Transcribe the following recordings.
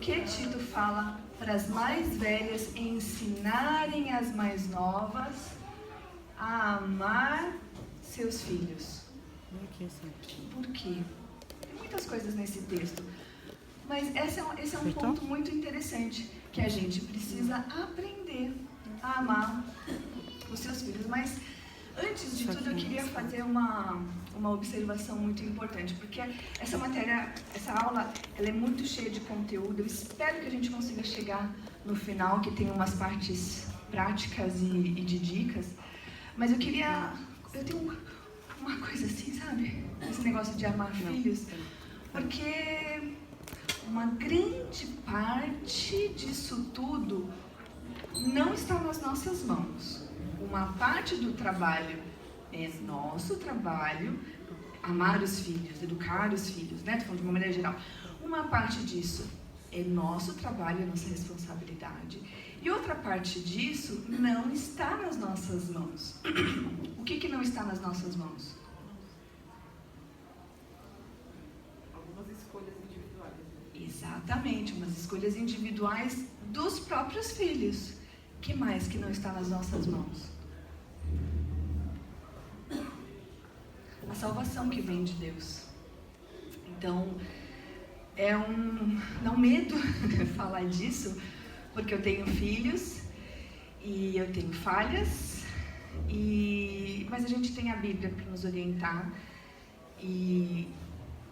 que Tito fala para as mais velhas ensinarem as mais novas a amar seus filhos? Por quê? Tem muitas coisas nesse texto, mas esse é um ponto muito interessante, que a gente precisa aprender a amar os seus filhos. Mas antes de tudo eu queria fazer uma observação muito importante, porque essa matéria, essa aula, ela é muito cheia de conteúdo. Eu espero que a gente consiga chegar no final, que tem umas partes práticas e de dicas, mas eu tenho uma coisa assim, sabe? Esse negócio de amar filhos, porque uma grande parte disso tudo não está nas nossas mãos. Uma parte do trabalho é nosso trabalho, amar os filhos, educar os filhos, né? Estou falando de uma maneira geral. Uma parte disso é nosso trabalho, é nossa responsabilidade. E outra parte disso não está nas nossas mãos. O que não está nas nossas mãos? Algumas escolhas individuais. Exatamente, umas escolhas individuais dos próprios filhos. O que mais que não está nas nossas mãos? A salvação que vem de Deus. Então, dá um medo falar disso, porque eu tenho filhos e eu tenho falhas, mas a gente tem a Bíblia para nos orientar,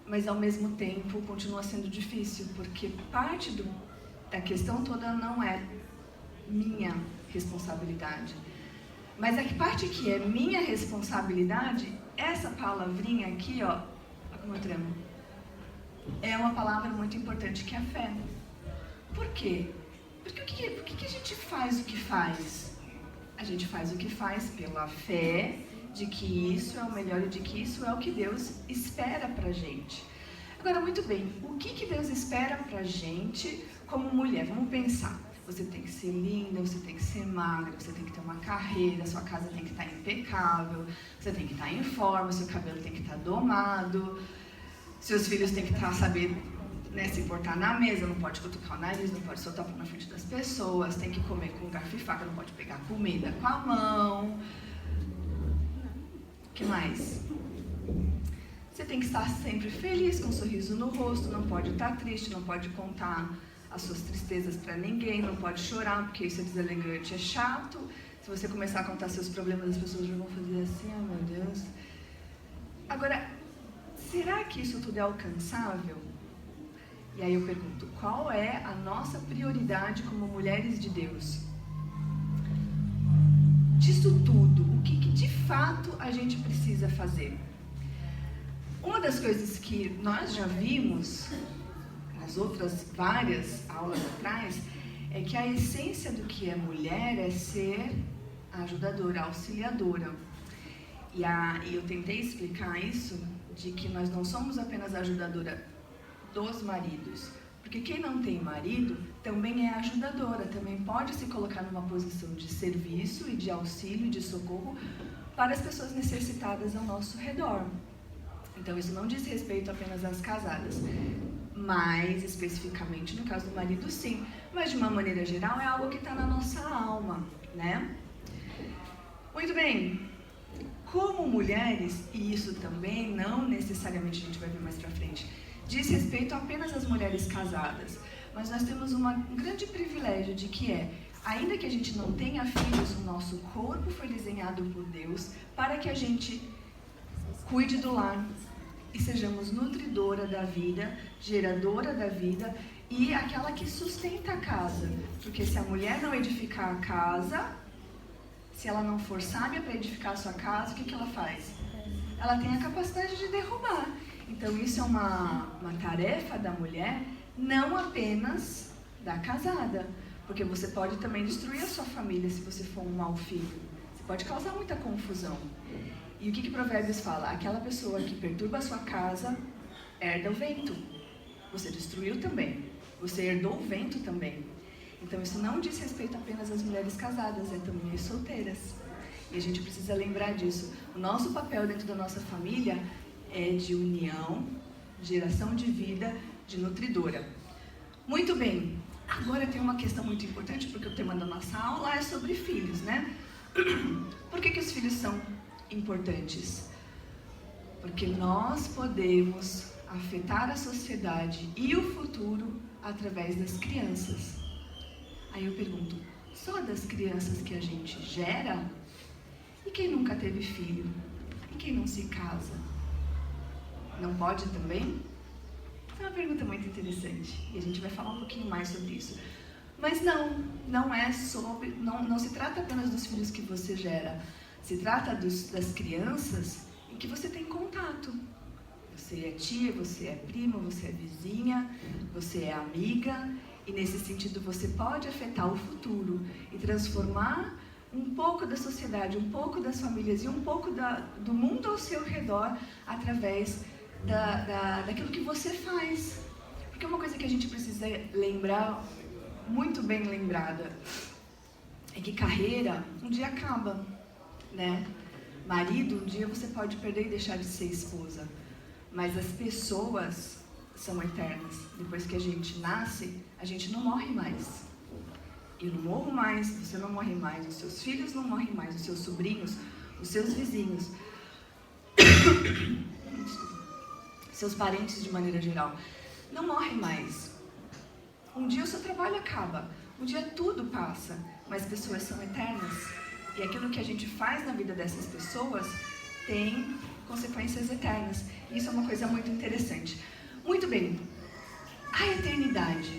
mas ao mesmo tempo continua sendo difícil, porque parte da questão toda não é minha responsabilidade. Mas a parte que é minha responsabilidade, essa palavrinha aqui, ó, como eu tremo, é uma palavra muito importante, que é a fé. Por quê? Porque por que a gente faz o que faz? A gente faz o que faz pela fé de que isso é o melhor e de que isso é o que Deus espera pra gente. Agora, muito bem, o que Deus espera pra gente como mulher? Vamos pensar. Você tem que ser linda, você tem que ser magra, você tem que ter uma carreira, sua casa tem que estar impecável, você tem que estar em forma, seu cabelo tem que estar domado, seus filhos têm que saber, né, se portar na mesa, não pode cutucar o nariz, não pode soltar a mão na frente das pessoas, tem que comer com garfo e faca, não pode pegar comida com a mão. O que mais? Você tem que estar sempre feliz, com um sorriso no rosto, não pode estar triste, não pode contar as suas tristezas para ninguém, não pode chorar, porque isso é deselegante, é chato. Se você começar a contar seus problemas, as pessoas já vão fazer assim, oh meu Deus. Agora, será que isso tudo é alcançável? E aí eu pergunto, qual é a nossa prioridade como mulheres de Deus? Disso tudo, o que de fato a gente precisa fazer? Uma das coisas que nós já vimos nas outras várias aulas atrás, é que a essência do que é mulher é ser ajudadora, auxiliadora. E eu tentei explicar isso, de que nós não somos apenas ajudadora dos maridos, porque quem não tem marido também é ajudadora, também pode se colocar numa posição de serviço e de auxílio e de socorro para as pessoas necessitadas ao nosso redor. Então isso não diz respeito apenas às casadas, mas especificamente no caso do marido sim, mas de uma maneira geral é algo que está na nossa alma, né? Muito bem, como mulheres, e isso também não necessariamente a gente vai ver mais pra frente, diz respeito apenas às mulheres casadas, mas nós temos um grande privilégio de que ainda que a gente não tenha filhos, o nosso corpo foi desenhado por Deus para que a gente cuide do lar e sejamos nutridora da vida, geradora da vida e aquela que sustenta a casa. Porque se a mulher não edificar a casa, se ela não for sábia para edificar a sua casa, o que ela faz? Ela tem a capacidade de derrubar. Então isso é uma tarefa da mulher, não apenas da casada. Porque você pode também destruir a sua família se você for um mau filho. Você pode causar muita confusão. E o que Provérbios fala? Aquela pessoa que perturba a sua casa herda o vento. Você destruiu também. Você herdou o vento também. Então isso não diz respeito apenas às mulheres casadas, é também às solteiras. E a gente precisa lembrar disso. O nosso papel dentro da nossa família é de união, geração de vida, de nutridora. Muito bem, agora tem uma questão muito importante, porque o tema da nossa aula é sobre filhos, né? Por que os filhos são importantes? Porque nós podemos afetar a sociedade e o futuro através das crianças. Aí eu pergunto, só das crianças que a gente gera? E quem nunca teve filho? E quem não se casa? Não pode também? É uma pergunta muito interessante e a gente vai falar um pouquinho mais sobre isso. Mas não é sobre, não se trata apenas dos filhos que você gera, se trata das crianças em que você tem contato. Você é tia, você é prima, você é vizinha, você é amiga, e nesse sentido você pode afetar o futuro e transformar um pouco da sociedade, um pouco das famílias e um pouco do mundo ao seu redor através daquilo que você faz. Porque uma coisa que a gente precisa lembrar, muito bem lembrada, é que carreira um dia acaba, né? Marido, um dia você pode perder e deixar de ser esposa, mas as pessoas são eternas. Depois que a gente nasce, a gente não morre mais. Eu não morro mais, você não morre mais, os seus filhos não morrem mais, os seus sobrinhos, os seus vizinhos, seus parentes de maneira geral, não morrem mais. Um dia o seu trabalho acaba, um dia tudo passa, mas pessoas são eternas. E aquilo que a gente faz na vida dessas pessoas tem consequências eternas. Isso é uma coisa muito interessante. Muito bem, a eternidade.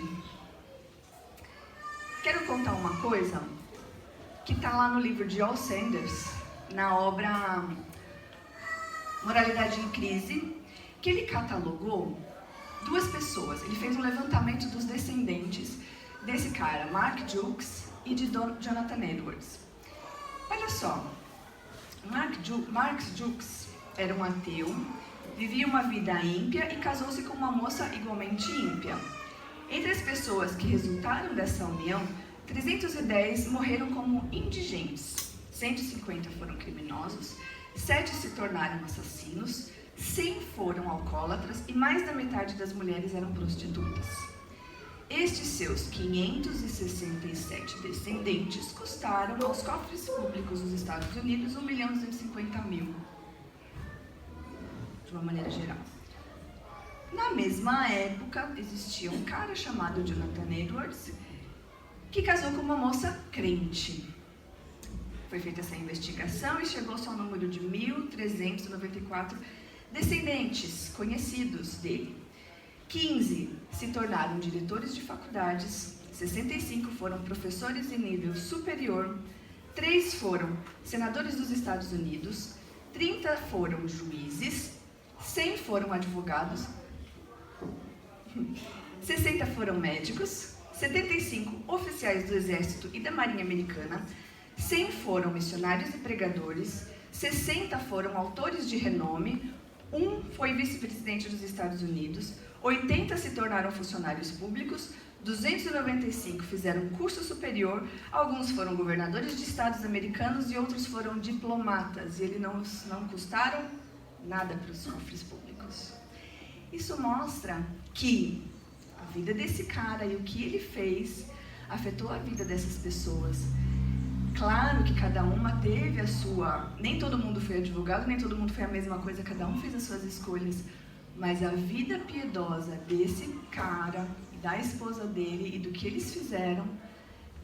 Quero contar uma coisa que está lá no livro de Al Sanders, na obra Moralidade em Crise, que ele catalogou duas pessoas. Ele fez um levantamento dos descendentes desse cara, Mark Jukes, e de Jonathan Edwards. Olha só, Mark Jukes era um ateu, vivia uma vida ímpia e casou-se com uma moça igualmente ímpia. Entre as pessoas que resultaram dessa união, 310 morreram como indigentes, 150 foram criminosos, 7 se tornaram assassinos, 100 foram alcoólatras e mais da metade das mulheres eram prostitutas. Estes seus 567 descendentes custaram aos cofres públicos dos Estados Unidos 1.250.000, de uma maneira geral. Na mesma época, existia um cara chamado Jonathan Edwards, que casou com uma moça crente. Foi feita essa investigação e chegou-se ao número de 1.394 descendentes conhecidos dele. 15 se tornaram diretores de faculdades, 65 foram professores em nível superior, 3 foram senadores dos Estados Unidos, 30 foram juízes, 100 foram advogados, 60 foram médicos, 75 oficiais do Exército e da Marinha Americana, 100 foram missionários e pregadores, 60 foram autores de renome, 1 foi vice-presidente dos Estados Unidos, 80 se tornaram funcionários públicos, 295 fizeram curso superior, alguns foram governadores de estados americanos e outros foram diplomatas, e eles não custaram nada para os cofres públicos. Isso mostra que a vida desse cara e o que ele fez afetou a vida dessas pessoas. Claro que cada uma teve a sua... Nem todo mundo foi advogado, nem todo mundo foi a mesma coisa, cada um fez as suas escolhas. Mas a vida piedosa desse cara, da esposa dele e do que eles fizeram,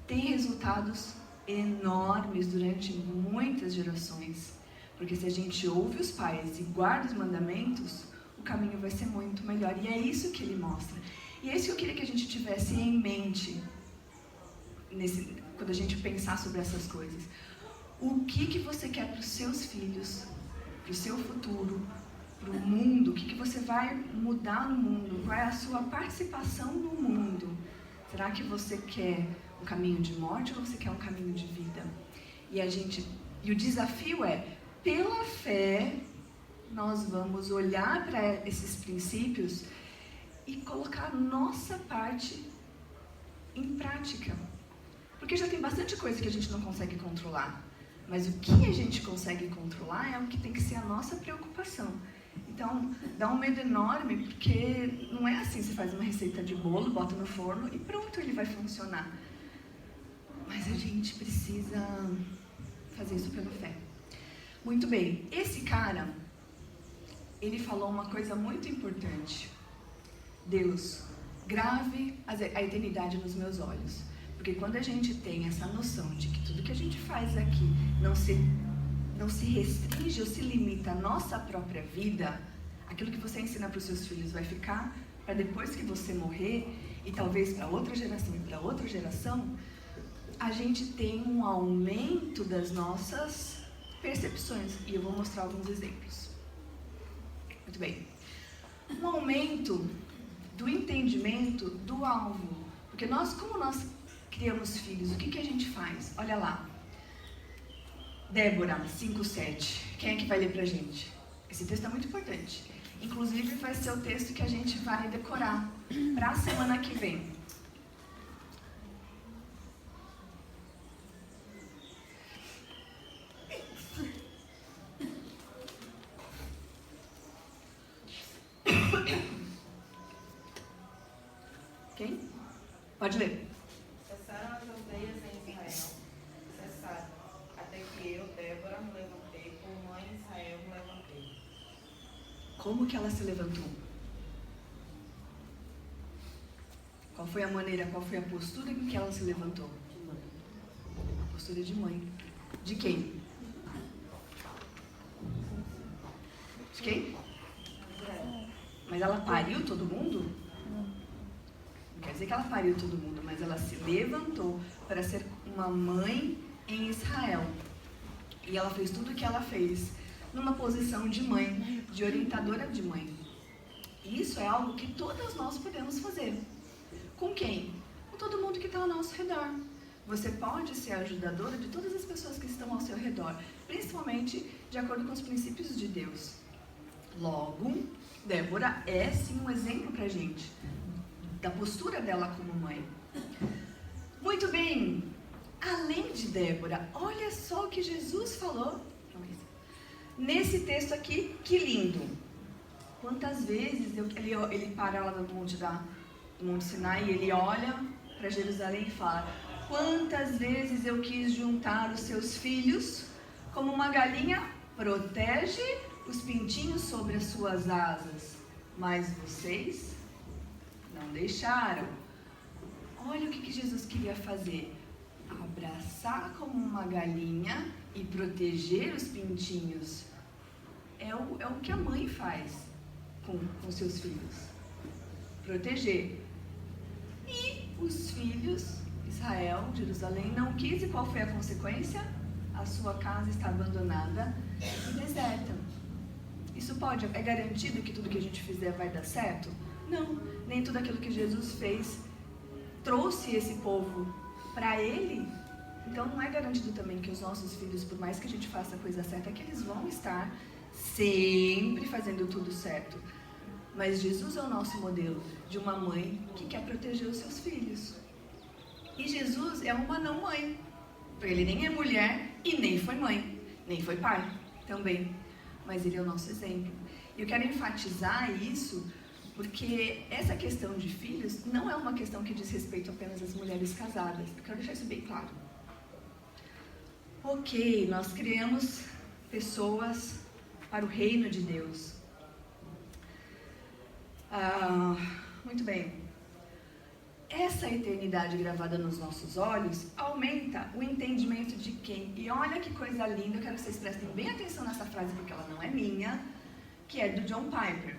tem resultados enormes durante muitas gerações. Porque se a gente ouve os pais e guarda os mandamentos, o caminho vai ser muito melhor. E é isso que ele mostra. E é isso que eu queria que a gente tivesse em mente quando a gente pensar sobre essas coisas. O que você quer para os seus filhos, para o seu futuro, para o mundo? O que você vai mudar no mundo? Qual é a sua participação no mundo? Será que você quer um caminho de morte ou você quer um caminho de vida? E o desafio é, pela fé, nós vamos olhar para esses princípios e colocar a nossa parte em prática. Porque já tem bastante coisa que a gente não consegue controlar. Mas o que a gente consegue controlar é o que tem que ser a nossa preocupação. Então, dá um medo enorme, porque não é assim, você faz uma receita de bolo, bota no forno e pronto, ele vai funcionar. Mas a gente precisa fazer isso pela fé. Muito bem, esse cara, ele falou uma coisa muito importante. Deus, grave a eternidade nos meus olhos. Porque quando a gente tem essa noção de que tudo que a gente faz aqui não se restringe ou se limita à nossa própria vida, aquilo que você ensina para os seus filhos vai ficar para depois que você morrer, e talvez para outra geração e para outra geração, a gente tem um aumento das nossas percepções. E eu vou mostrar alguns exemplos. Muito bem. Um aumento do entendimento do alvo. Porque como nós criamos filhos, o que a gente faz? Olha lá. Débora, 5:7. Quem é que vai ler pra gente? Esse texto é muito importante. Inclusive, vai ser o texto que a gente vai decorar para a semana que vem. Quem? Pode ler. Cessaram as aldeias em Israel. Cessaram. Até que eu, Débora, me levantei, por mãe Israel me levantei. Como que ela se levantou? Qual foi a maneira, qual foi a postura em que ela se levantou? De mãe. A postura de mãe. De quem? De quem? Mas ela pariu todo mundo? Não quer dizer que ela pariu todo mundo, mas ela se levantou para ser uma mãe em Israel. E ela fez tudo o que ela fez numa posição de mãe, de orientadora de mãe. E isso é algo que todas nós podemos fazer. Com quem? Com todo mundo que está ao nosso redor. Você pode ser ajudadora de todas as pessoas que estão ao seu redor, principalmente de acordo com os princípios de Deus. Logo, Débora é sim um exemplo para a gente, da postura dela como mãe. Muito bem, além de Débora, olha só o que Jesus falou nesse texto aqui, que lindo. Quantas vezes ele para lá no Monte Sinai e ele olha para Jerusalém e fala: quantas vezes eu quis juntar os seus filhos, como uma galinha protege os pintinhos sobre as suas asas, mas vocês não deixaram. Olha o que Jesus queria fazer: abraçar como uma galinha e proteger os pintinhos. É o que a mãe faz com seus filhos. Proteger. E os filhos, Israel, Jerusalém, não quis, e qual foi a consequência? A sua casa está abandonada e deserta. Isso é garantido que tudo que a gente fizer vai dar certo? Não, nem tudo aquilo que Jesus fez trouxe esse povo para Ele. Então não é garantido também que os nossos filhos, por mais que a gente faça a coisa certa, que eles vão estar sempre fazendo tudo certo. Mas Jesus é o nosso modelo de uma mãe que quer proteger os seus filhos. E Jesus é uma não mãe. Ele nem é mulher e nem foi mãe, nem foi pai também. Mas ele é o nosso exemplo. E eu quero enfatizar isso porque essa questão de filhos não é uma questão que diz respeito apenas às mulheres casadas. Eu quero deixar isso bem claro. Ok, nós criamos pessoas para o reino de Deus. Muito bem. Essa eternidade gravada nos nossos olhos aumenta o entendimento de quem? E olha que coisa linda, eu quero que vocês prestem bem atenção nessa frase, porque ela não é minha, que é do John Piper.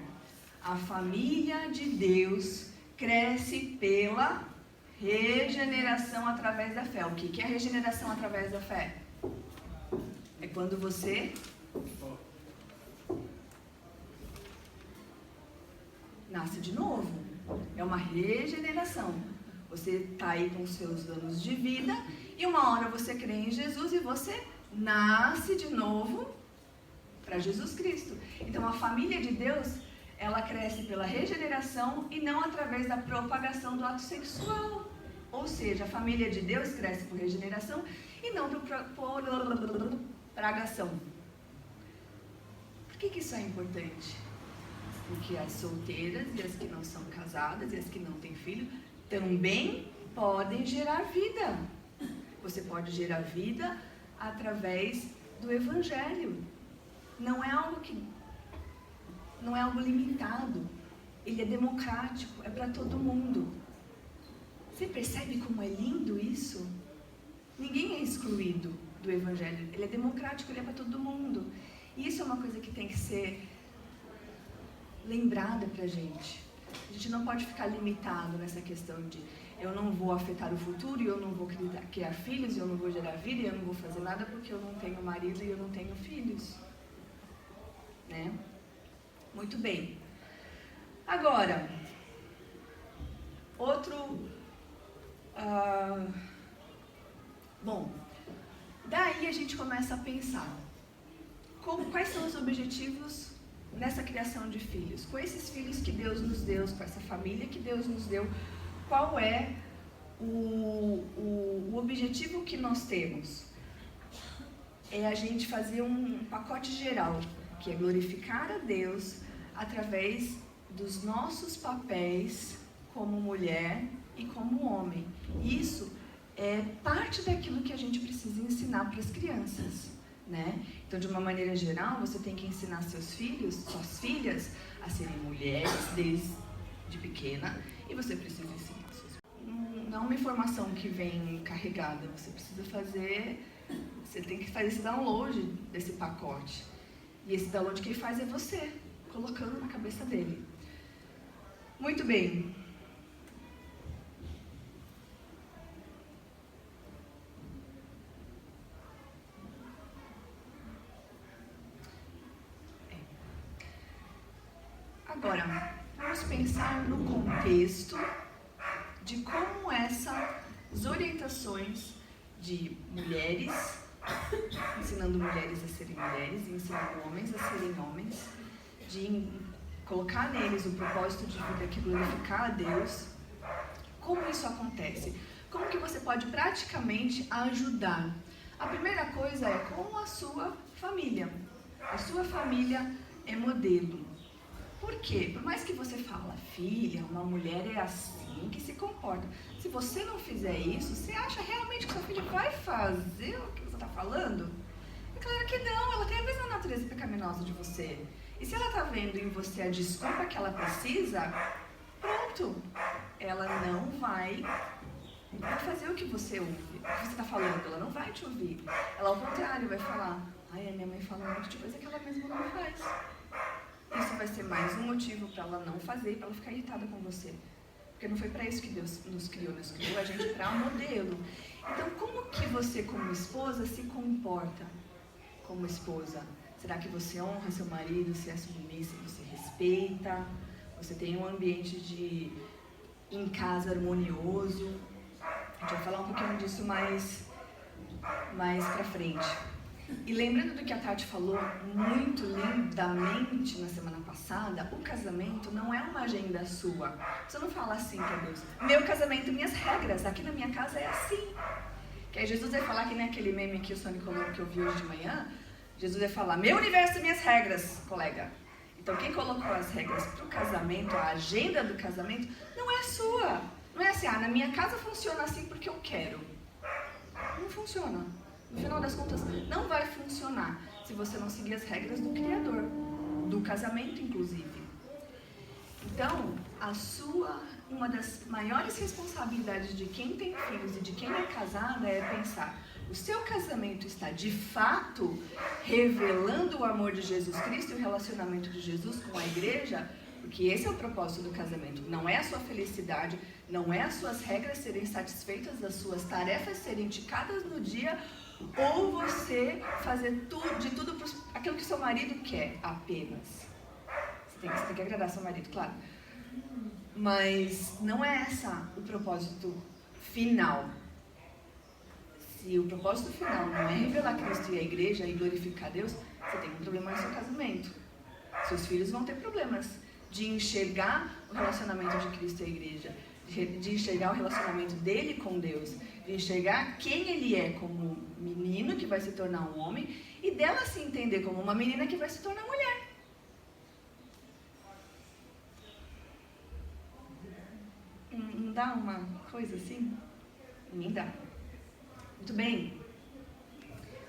A família de Deus cresce pela regeneração através da fé. O que é a regeneração através da fé? É quando você nasce de novo. É uma regeneração. Você está aí com seus anos de vida e uma hora você crê em Jesus e você nasce de novo para Jesus Cristo. Então a família de Deus, ela cresce pela regeneração e não através da propagação do ato sexual. Ou seja, a família de Deus cresce por regeneração e não por propagação. Por que isso é importante? Porque as solteiras e as que não são casadas e as que não têm filho também podem gerar vida. Você pode gerar vida através do Evangelho. Não é algo limitado. Ele é democrático, é para todo mundo. Você percebe como é lindo isso? Ninguém é excluído do Evangelho. Ele é democrático, ele é para todo mundo. E isso é uma coisa que tem que ser lembrada para a gente. A gente não pode ficar limitado nessa questão de eu não vou afetar o futuro, e eu não vou criar filhos, e eu não vou gerar vida, e eu não vou fazer nada porque eu não tenho marido e eu não tenho filhos. Né? Muito bem. Agora, bom, daí a gente começa a pensar quais são os objetivos nessa criação de filhos, com esses filhos que Deus nos deu, com essa família que Deus nos deu, qual é o objetivo que nós temos? É a gente fazer um pacote geral, que é glorificar a Deus através dos nossos papéis como mulher e como homem. Isso é parte daquilo que a gente precisa ensinar para as crianças, né? Então, de uma maneira geral, você tem que ensinar seus filhos, suas filhas, a serem mulheres desde pequena, e você precisa ensinar seus filhos. Não é uma informação que vem carregada, você tem que fazer esse download desse pacote. E esse download quem faz é você, colocando na cabeça dele. Muito bem. Agora, vamos pensar no contexto de como essas orientações de mulheres, ensinando mulheres a serem mulheres, e ensinando homens a serem homens, de colocar neles o propósito de vida que glorificar a Deus, como isso acontece? Como que você pode praticamente ajudar? A primeira coisa é com a sua família. A sua família é modelo. Por quê? Por mais que você fala, filha, uma mulher é assim que se comporta. Se você não fizer isso, você acha realmente que sua filha vai fazer o que você está falando? É claro que não, ela tem a mesma natureza pecaminosa de você. E se ela está vendo em você a desculpa que ela precisa, pronto, ela não vai fazer o que você ouve, o que você está falando, ela não vai te ouvir. Ela, ao contrário, vai falar, ai, a minha mãe fala um monte de coisa que ela mesma não faz. Isso vai ser mais um motivo para ela não fazer, para ela ficar irritada com você. Porque não foi para isso que Deus nos criou a gente para um modelo. Então, como que você, como esposa, se comporta como esposa? Será que você honra seu marido, se é submissa, você respeita? Você tem um ambiente em casa harmonioso? A gente vai falar um pouquinho disso mais pra frente. E lembrando do que a Tati falou muito lindamente na semana passada, o casamento não é uma agenda sua. Você não fala assim para Deus, meu casamento, minhas regras, aqui na minha casa é assim. Que aí Jesus vai falar, que nem aquele meme que o Sônia colocou que eu vi hoje de manhã, Jesus vai falar, meu universo, minhas regras, colega. Então quem colocou as regras para o casamento, a agenda do casamento, não é sua. Não é assim, na minha casa funciona assim porque eu quero. Não funciona. No final das contas, não vai funcionar se você não seguir as regras do Criador, do casamento, inclusive. Então, uma das maiores responsabilidades de quem tem filhos e de quem é casada é pensar, o seu casamento está de fato revelando o amor de Jesus Cristo e o relacionamento de Jesus com a igreja? Porque esse é o propósito do casamento. Não é a sua felicidade, não é as suas regras serem satisfeitas, as suas tarefas serem indicadas no dia, ou você fazer de tudo aquilo que seu marido quer apenas. Você tem que agradar seu marido, claro. Mas não é essa o propósito final. Se o propósito final não é revelar Cristo e a igreja e glorificar Deus, você tem um problema no seu casamento. Seus filhos vão ter problemas de enxergar o relacionamento de Cristo e a igreja, de enxergar o relacionamento dele com Deus, de enxergar quem ele é como menino que vai se tornar um homem e dela se entender como uma menina que vai se tornar mulher. dá uma coisa assim? Ninguém dá. Muito bem.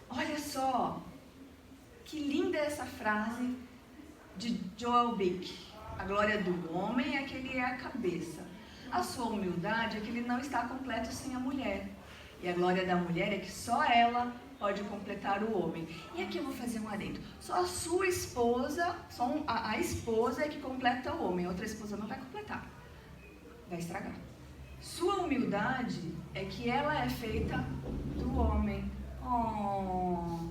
Olha só, que linda essa frase de Joel Bick. A glória do homem é que ele é a cabeça. A sua humildade é que ele não está completo sem a mulher. E a glória da mulher é que só ela pode completar o homem. E aqui eu vou fazer um adendo. Só a sua esposa, a esposa é que completa o homem. A outra esposa não vai completar. Vai estragar. Sua humildade é que ela é feita do homem. Oh,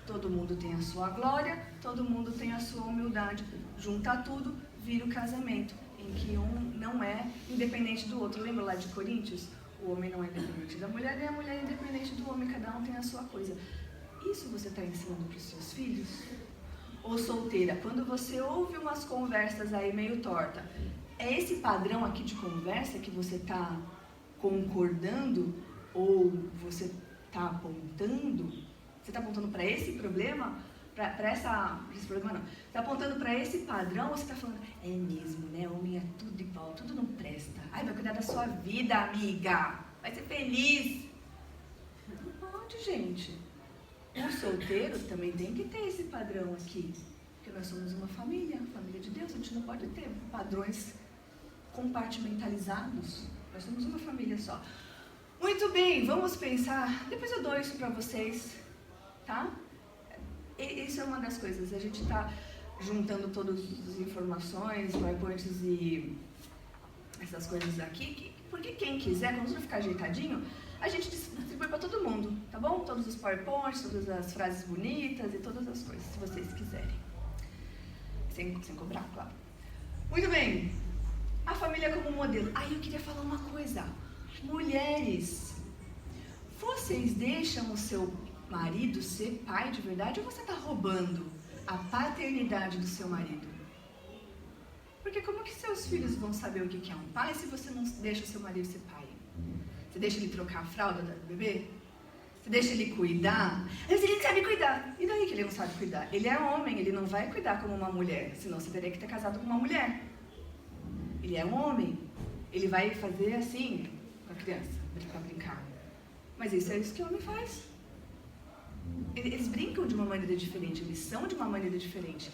todo mundo tem a sua glória, todo mundo tem a sua humildade. Junta tudo, vira o casamento, em que um não é independente do outro. Lembra lá de Coríntios? O homem não é independente da mulher e a mulher é independente do homem. Cada um tem a sua coisa. Isso você está ensinando para os seus filhos? Ou solteira, quando você ouve umas conversas aí meio torta, é esse padrão aqui de conversa que você está concordando ou você está apontando? Você está apontando para esse problema? Esse problema não. Está apontando para esse padrão ou você está falando, é mesmo, né? Homem é tudo igual, tudo não presta. Ai, vai cuidar da sua vida, amiga. Vai ser feliz. Não pode, gente. O solteiro também tem que ter esse padrão aqui. Porque nós somos uma família de Deus. A gente não pode ter padrões compartimentalizados. Nós somos uma família só. Muito bem, vamos pensar. Depois eu dou isso para vocês, tá? Isso é uma das coisas. A gente está juntando todas as informações, PowerPoints e essas coisas aqui. Porque quem quiser, quando ficar ajeitadinho, a gente distribui para todo mundo, tá bom? Todos os PowerPoints, todas as frases bonitas e todas as coisas, se vocês quiserem. Sem cobrar, claro. Muito bem. A família como modelo. Aí eu queria falar uma coisa. Mulheres, vocês deixam o seu marido ser pai de verdade ou você está roubando a paternidade do seu marido? Porque como que seus filhos vão saber o que é um pai se você não deixa o seu marido ser pai? Você deixa ele trocar a fralda do bebê? Você deixa ele cuidar? Mas ele sabe cuidar. E daí que ele não sabe cuidar? Ele é homem, ele não vai cuidar como uma mulher, senão você teria que ter casado com uma mulher. Ele é um homem, ele vai fazer assim com a criança, para brincar. Mas isso é isso que o homem faz. Eles brincam de uma maneira diferente, eles são de uma maneira diferente.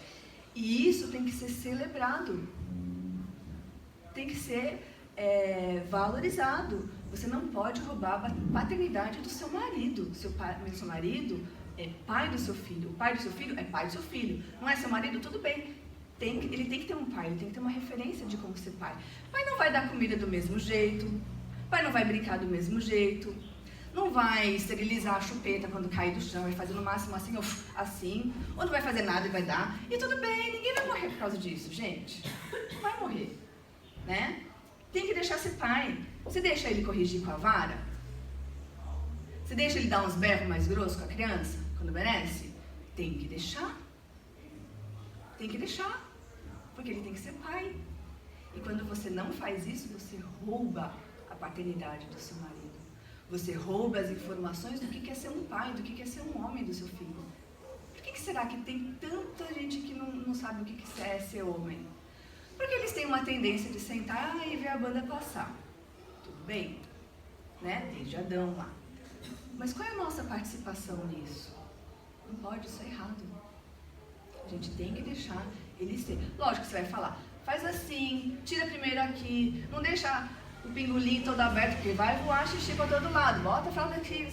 E isso tem que ser celebrado. Tem que ser valorizado. Você não pode roubar a paternidade do seu marido. Seu marido é pai do seu filho. O pai do seu filho é pai do seu filho. Não é seu marido? Tudo bem. Ele tem que ter um pai, ele tem que ter uma referência de como ser pai. Pai não vai dar comida do mesmo jeito. Pai não vai brincar do mesmo jeito. Não vai esterilizar a chupeta quando cair do chão, vai fazer no máximo assim, ou assim. Ou não vai fazer nada e vai dar. E tudo bem, ninguém vai morrer por causa disso, gente. Não vai morrer, né? Tem que deixar ser pai. Você deixa ele corrigir com a vara? Você deixa ele dar uns berros mais grossos com a criança, quando merece? Tem que deixar. Tem que deixar. Porque ele tem que ser pai. E quando você não faz isso, você rouba a paternidade do seu marido. Você rouba as informações do que é ser um pai, do que é ser um homem do seu filho. Por que será que tem tanta gente que não sabe o que é ser homem? Porque eles têm uma tendência de sentar e ver a banda passar. Tudo bem, né? Desde Adão lá. Mas qual é a nossa participação nisso? Não pode, isso é errado. A gente tem que deixar ele ser. Lógico que você vai falar, faz assim, tira primeiro aqui, não deixa o pingolim todo aberto, porque vai voar xixi para todo lado, bota a fralda aqui,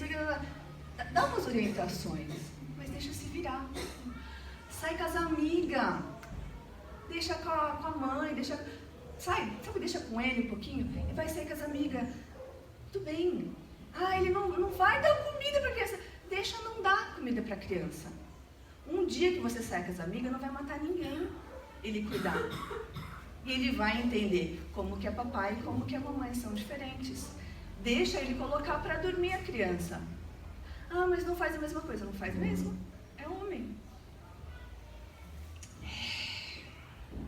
dá umas orientações, mas deixa se virar. Sai com as amigas, deixa com a mãe, deixa com ele um pouquinho e vai sair com as amigas. Tudo bem. Ele não vai dar comida para a criança. Deixa não dar comida para a criança. Um dia que você sai com as amigas, não vai matar ninguém ele cuidar. E ele vai entender como que é papai e como que a mamãe são diferentes. Deixa ele colocar para dormir a criança. Mas não faz a mesma coisa. Não faz mesmo. É homem.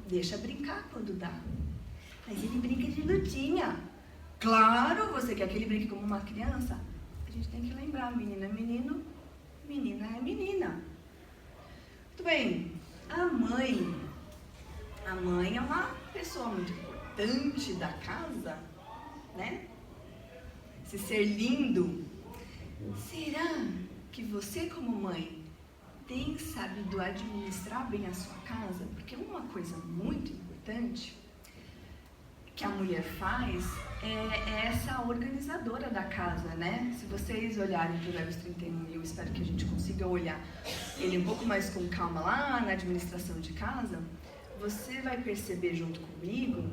Deixa brincar quando dá. Mas ele brinca de lutinha. Claro, você quer que ele brinque como uma criança? A gente tem que lembrar, menino é menino, menina é menina. Muito bem. A mãe é uma pessoa muito importante da casa. né? Esse ser lindo. Será que você, como mãe, tem sabido administrar bem a sua casa? Porque uma coisa muito importante que a mulher faz é essa organizadora da casa, né? Se vocês olharem para o Provérbios 31, e eu espero que a gente consiga olhar ele um pouco mais com calma lá na administração de casa, você vai perceber junto comigo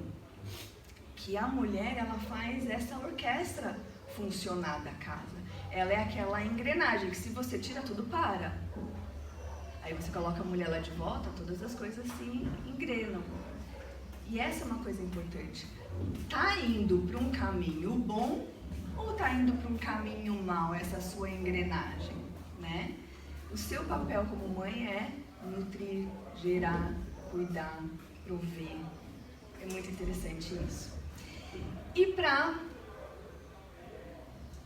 que a mulher, ela faz essa orquestra funcionar da casa. Ela é aquela engrenagem que se você tira, tudo para. Aí você coloca a mulher lá de volta, todas as coisas se engrenam. E essa é uma coisa importante. Tá indo para um caminho bom ou tá indo para um caminho mau essa sua engrenagem, né? O seu papel como mãe é nutrir, gerar, cuidar, prover. É muito interessante isso. E para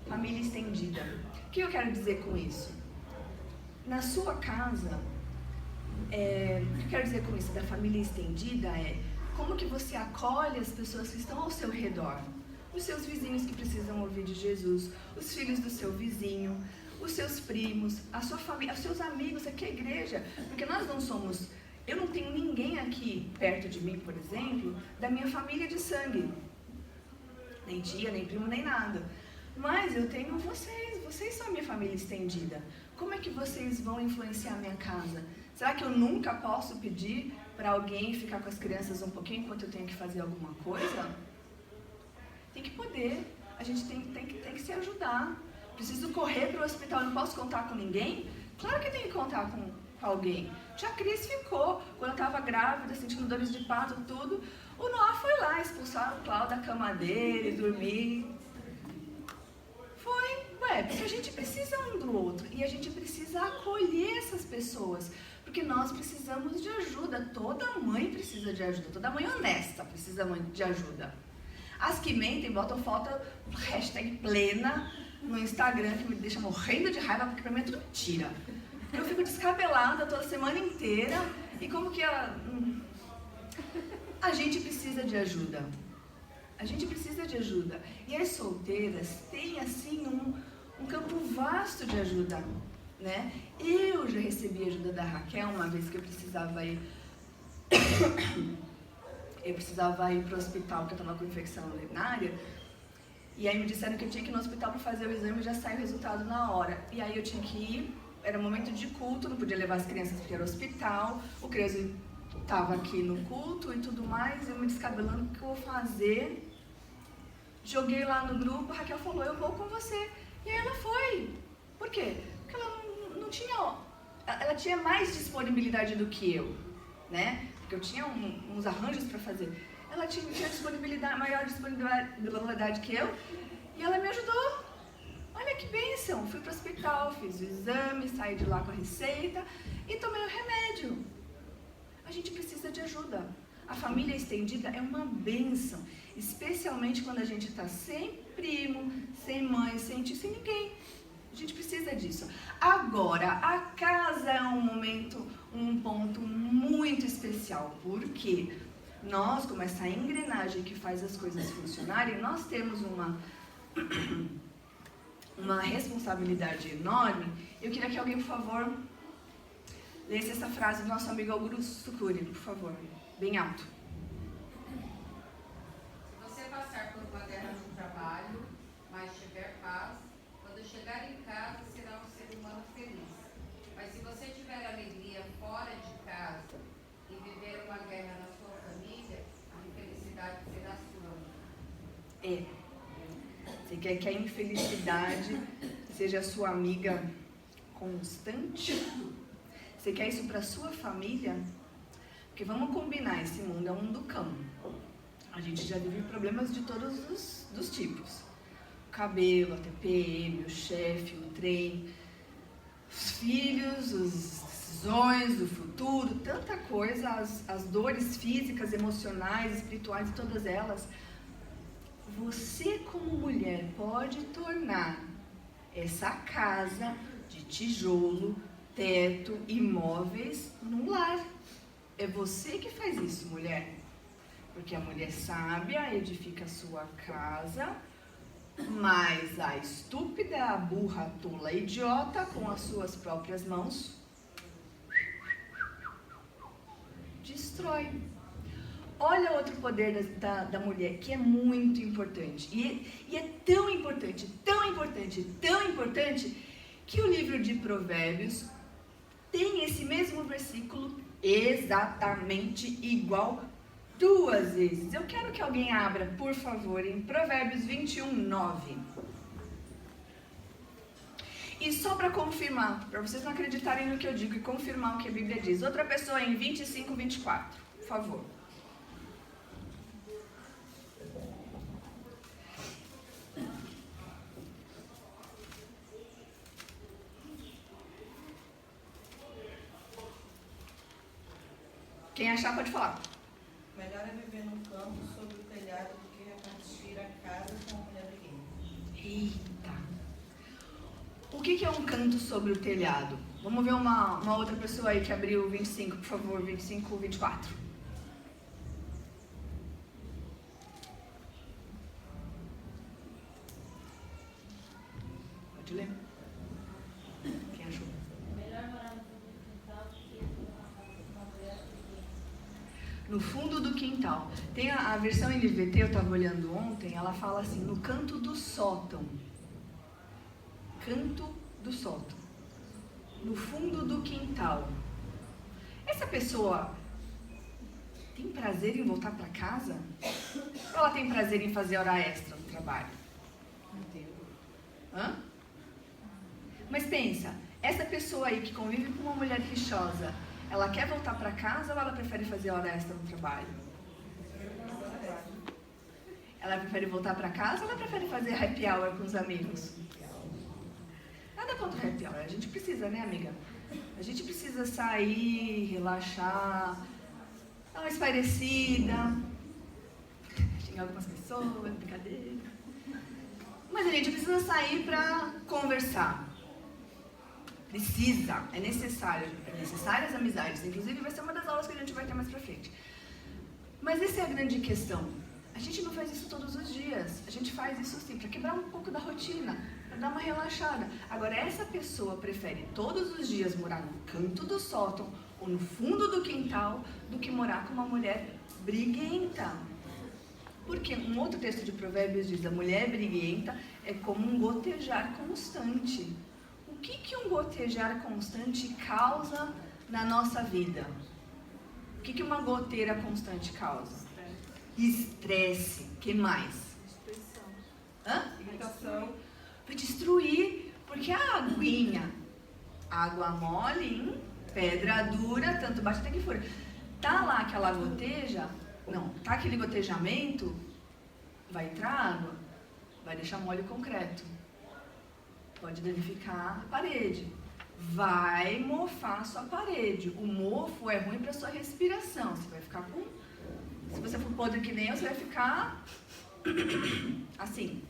família estendida. O que eu quero dizer com isso? Na sua casa, o que eu quero dizer com isso da família estendida é como que você acolhe as pessoas que estão ao seu redor. Os seus vizinhos que precisam ouvir de Jesus, os filhos do seu vizinho, os seus primos, a sua família, os seus amigos, aqui a igreja. Porque nós não somos... Eu não tenho ninguém aqui perto de mim, por exemplo, da minha família de sangue. Nem tia, nem primo, nem nada. Mas eu tenho vocês são a minha família estendida. Como é que vocês vão influenciar a minha casa? Será que eu nunca posso pedir para alguém ficar com as crianças um pouquinho enquanto eu tenho que fazer alguma coisa? Tem que poder. A gente tem que se ajudar. Preciso correr para o hospital, não posso contar com ninguém? Claro que tem que contar com alguém. Tia Cris ficou, quando eu estava grávida, sentindo dores de parto, tudo. O Noah foi lá expulsar o Cláudio da cama dele, dormir. Porque a gente precisa um do outro e a gente precisa acolher essas pessoas, porque nós precisamos de ajuda. Toda mãe precisa de ajuda, toda mãe honesta precisa de ajuda. As que mentem botam foto hashtag plena no Instagram, que me deixa morrendo de raiva, porque pra mim é tudo mentira. Eu fico descabelada toda semana inteira e como que a gente precisa de ajuda. A gente precisa de ajuda. E as solteiras têm, assim, um campo vasto de ajuda, né? Eu já recebi ajuda da Raquel uma vez que eu precisava ir para o hospital porque eu estava com infecção urinária. E aí me disseram que eu tinha que ir no hospital para fazer o exame e já sai o resultado na hora. E aí eu tinha que ir, era momento de culto, não podia levar as crianças porque era hospital. O Creuso estava aqui no culto e tudo mais, eu me descabelando, o que eu vou fazer? Joguei lá no grupo, a Raquel falou, eu vou com você. E aí ela foi. Por quê? Porque ela não tinha... Ela tinha mais disponibilidade do que eu, né? Porque eu tinha uns arranjos para fazer. Ela tinha maior disponibilidade que eu, e ela me ajudou. Olha que bênção! Fui para o hospital, fiz o exame, saí de lá com a receita e tomei o remédio. A gente precisa de ajuda. A família estendida é uma bênção, especialmente quando a gente está sem primo, sem mãe, sem tio, sem ninguém. A gente precisa disso. Agora, a casa é um ponto muito especial, porque nós, como essa engrenagem que faz as coisas funcionarem, nós temos uma responsabilidade enorme. Eu queria que alguém, por favor, lesse essa frase do nosso amigo Augusto Cury, por favor, bem alto. Se você passar por uma guerra no trabalho, mas tiver paz, quando chegar em casa será um ser humano feliz. Mas se você tiver alegria fora de casa e viver uma guerra na sua família, a infelicidade será sua. Você quer que a infelicidade seja a sua amiga constante? Você quer isso para sua família? Porque vamos combinar, esse mundo é um mundo cão. A gente já vive problemas de todos os tipos. O cabelo, a TPM, o chefe, o trem, os filhos, as decisões, o futuro, tanta coisa, as dores físicas, emocionais, espirituais, todas elas. Você, como mulher, pode tornar essa casa de tijolo, teto e móveis num lar. É você que faz isso, mulher. Porque a mulher sábia edifica a sua casa, mas a estúpida, a burra, a tola, a idiota, com as suas próprias mãos, destrói. Olha outro poder da mulher, que é muito importante. E é tão importante, tão importante, tão importante, que o livro de Provérbios tem esse mesmo versículo exatamente igual 2 vezes. Eu quero que alguém abra, por favor, em Provérbios 21:9. E só para confirmar, para vocês não acreditarem no que eu digo e confirmar o que a Bíblia diz. Outra pessoa em 25:24, por favor. Quem achar pode falar. Melhor é viver num campo sobre o telhado do que reconstruir a casa com uma mulher guerreira. Eita! O que é um canto sobre o telhado? Vamos ver uma outra pessoa aí que abriu 25, por favor, 25:24. Pode ler? Quem achou? Melhor morar no fundo do quintal do que numa casa com uma mulher guerreira. No fundo do quintal. Tem a versão NVT, eu estava olhando ontem, ela fala assim, no canto do sótão. Canto do sótão. No fundo do quintal. Essa pessoa tem prazer em voltar para casa? Ou ela tem prazer em fazer hora extra no trabalho? Hã? Mas pensa, essa pessoa aí que convive com uma mulher rixosa, ela quer voltar para casa ou ela prefere fazer hora extra no trabalho? Ela prefere voltar para casa ou ela prefere fazer happy hour com os amigos? Nada contra happy hour, a gente precisa, né, amiga? A gente precisa sair, relaxar, dar uma espairecida, xingar algumas pessoas, brincadeira. Mas a gente precisa sair para conversar. Precisa, é necessário as amizades. Inclusive vai ser uma das aulas que a gente vai ter mais pra frente. Mas essa é a grande questão. A gente não faz isso todos os dias. A gente faz isso sim, para quebrar um pouco da rotina, para dar uma relaxada. Agora, essa pessoa prefere todos os dias morar no canto do sótão ou no fundo do quintal do que morar com uma mulher briguenta. Porque um outro texto de Provérbios diz, a mulher briguenta é como um gotejar constante. O que um gotejar constante causa na nossa vida? O que uma goteira constante causa? Estresse. O que mais? Destruição. Hã? Irritação. Vai destruir, porque a aguinha, água mole em pedra dura, tanto bate até que fura. Tá lá aquela goteja, não, tá aquele gotejamento, vai entrar água, vai deixar mole o concreto, pode danificar a parede, vai mofar a sua parede. O mofo é ruim para sua respiração, você vai ficar com... Se você for podre que nem eu, você vai ficar assim.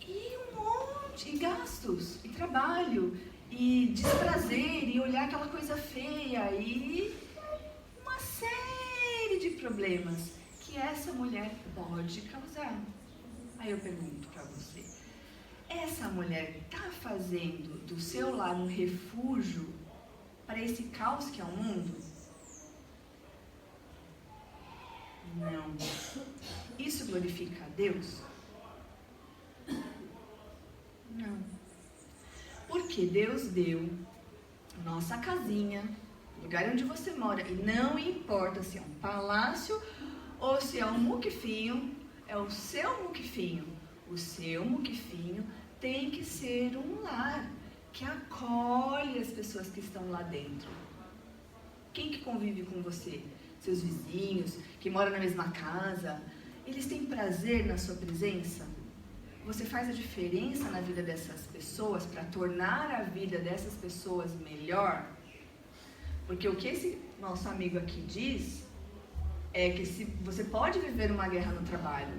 E um monte de gastos, e trabalho, e desprazer, e olhar aquela coisa feia, e uma série de problemas que essa mulher pode causar. Aí eu pergunto para você, essa mulher está fazendo do seu lar um refúgio para esse caos que é o mundo? Não. Isso glorifica a Deus? Não. Porque Deus deu nossa casinha, lugar onde você mora, e não importa se é um palácio ou se é um muquifinho, é o seu muquifinho. O seu muquifinho tem que ser um lar que acolhe as pessoas que estão lá dentro. Quem que convive com você? Seus vizinhos, que moram na mesma casa, eles têm prazer na sua presença? Você faz a diferença na vida dessas pessoas para tornar a vida dessas pessoas melhor? Porque o que esse nosso amigo aqui diz é que se você pode viver uma guerra no trabalho,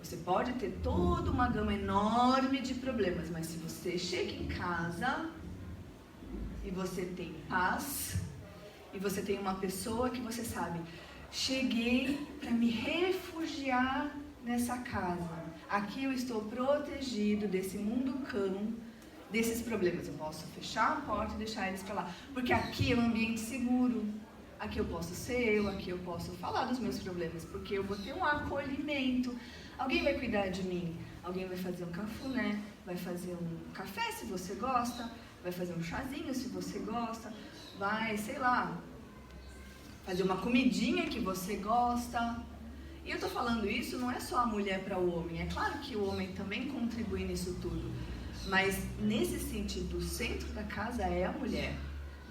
você pode ter toda uma gama enorme de problemas, mas se você chega em casa e você tem paz, e você tem uma pessoa que você sabe, cheguei para me refugiar nessa casa. Aqui eu estou protegido desse mundo cão, desses problemas. Eu posso fechar a porta e deixar eles para lá, porque aqui é um ambiente seguro. Aqui eu posso ser eu, aqui eu posso falar dos meus problemas, porque eu vou ter um acolhimento. Alguém vai cuidar de mim, alguém vai fazer um cafuné, vai fazer um café se você gosta, vai fazer um chazinho se você gosta, vai, sei lá, fazer uma comidinha que você gosta. E eu tô falando isso, não é só a mulher para o homem, é claro que o homem também contribui nisso tudo, mas nesse sentido, o centro da casa é a mulher.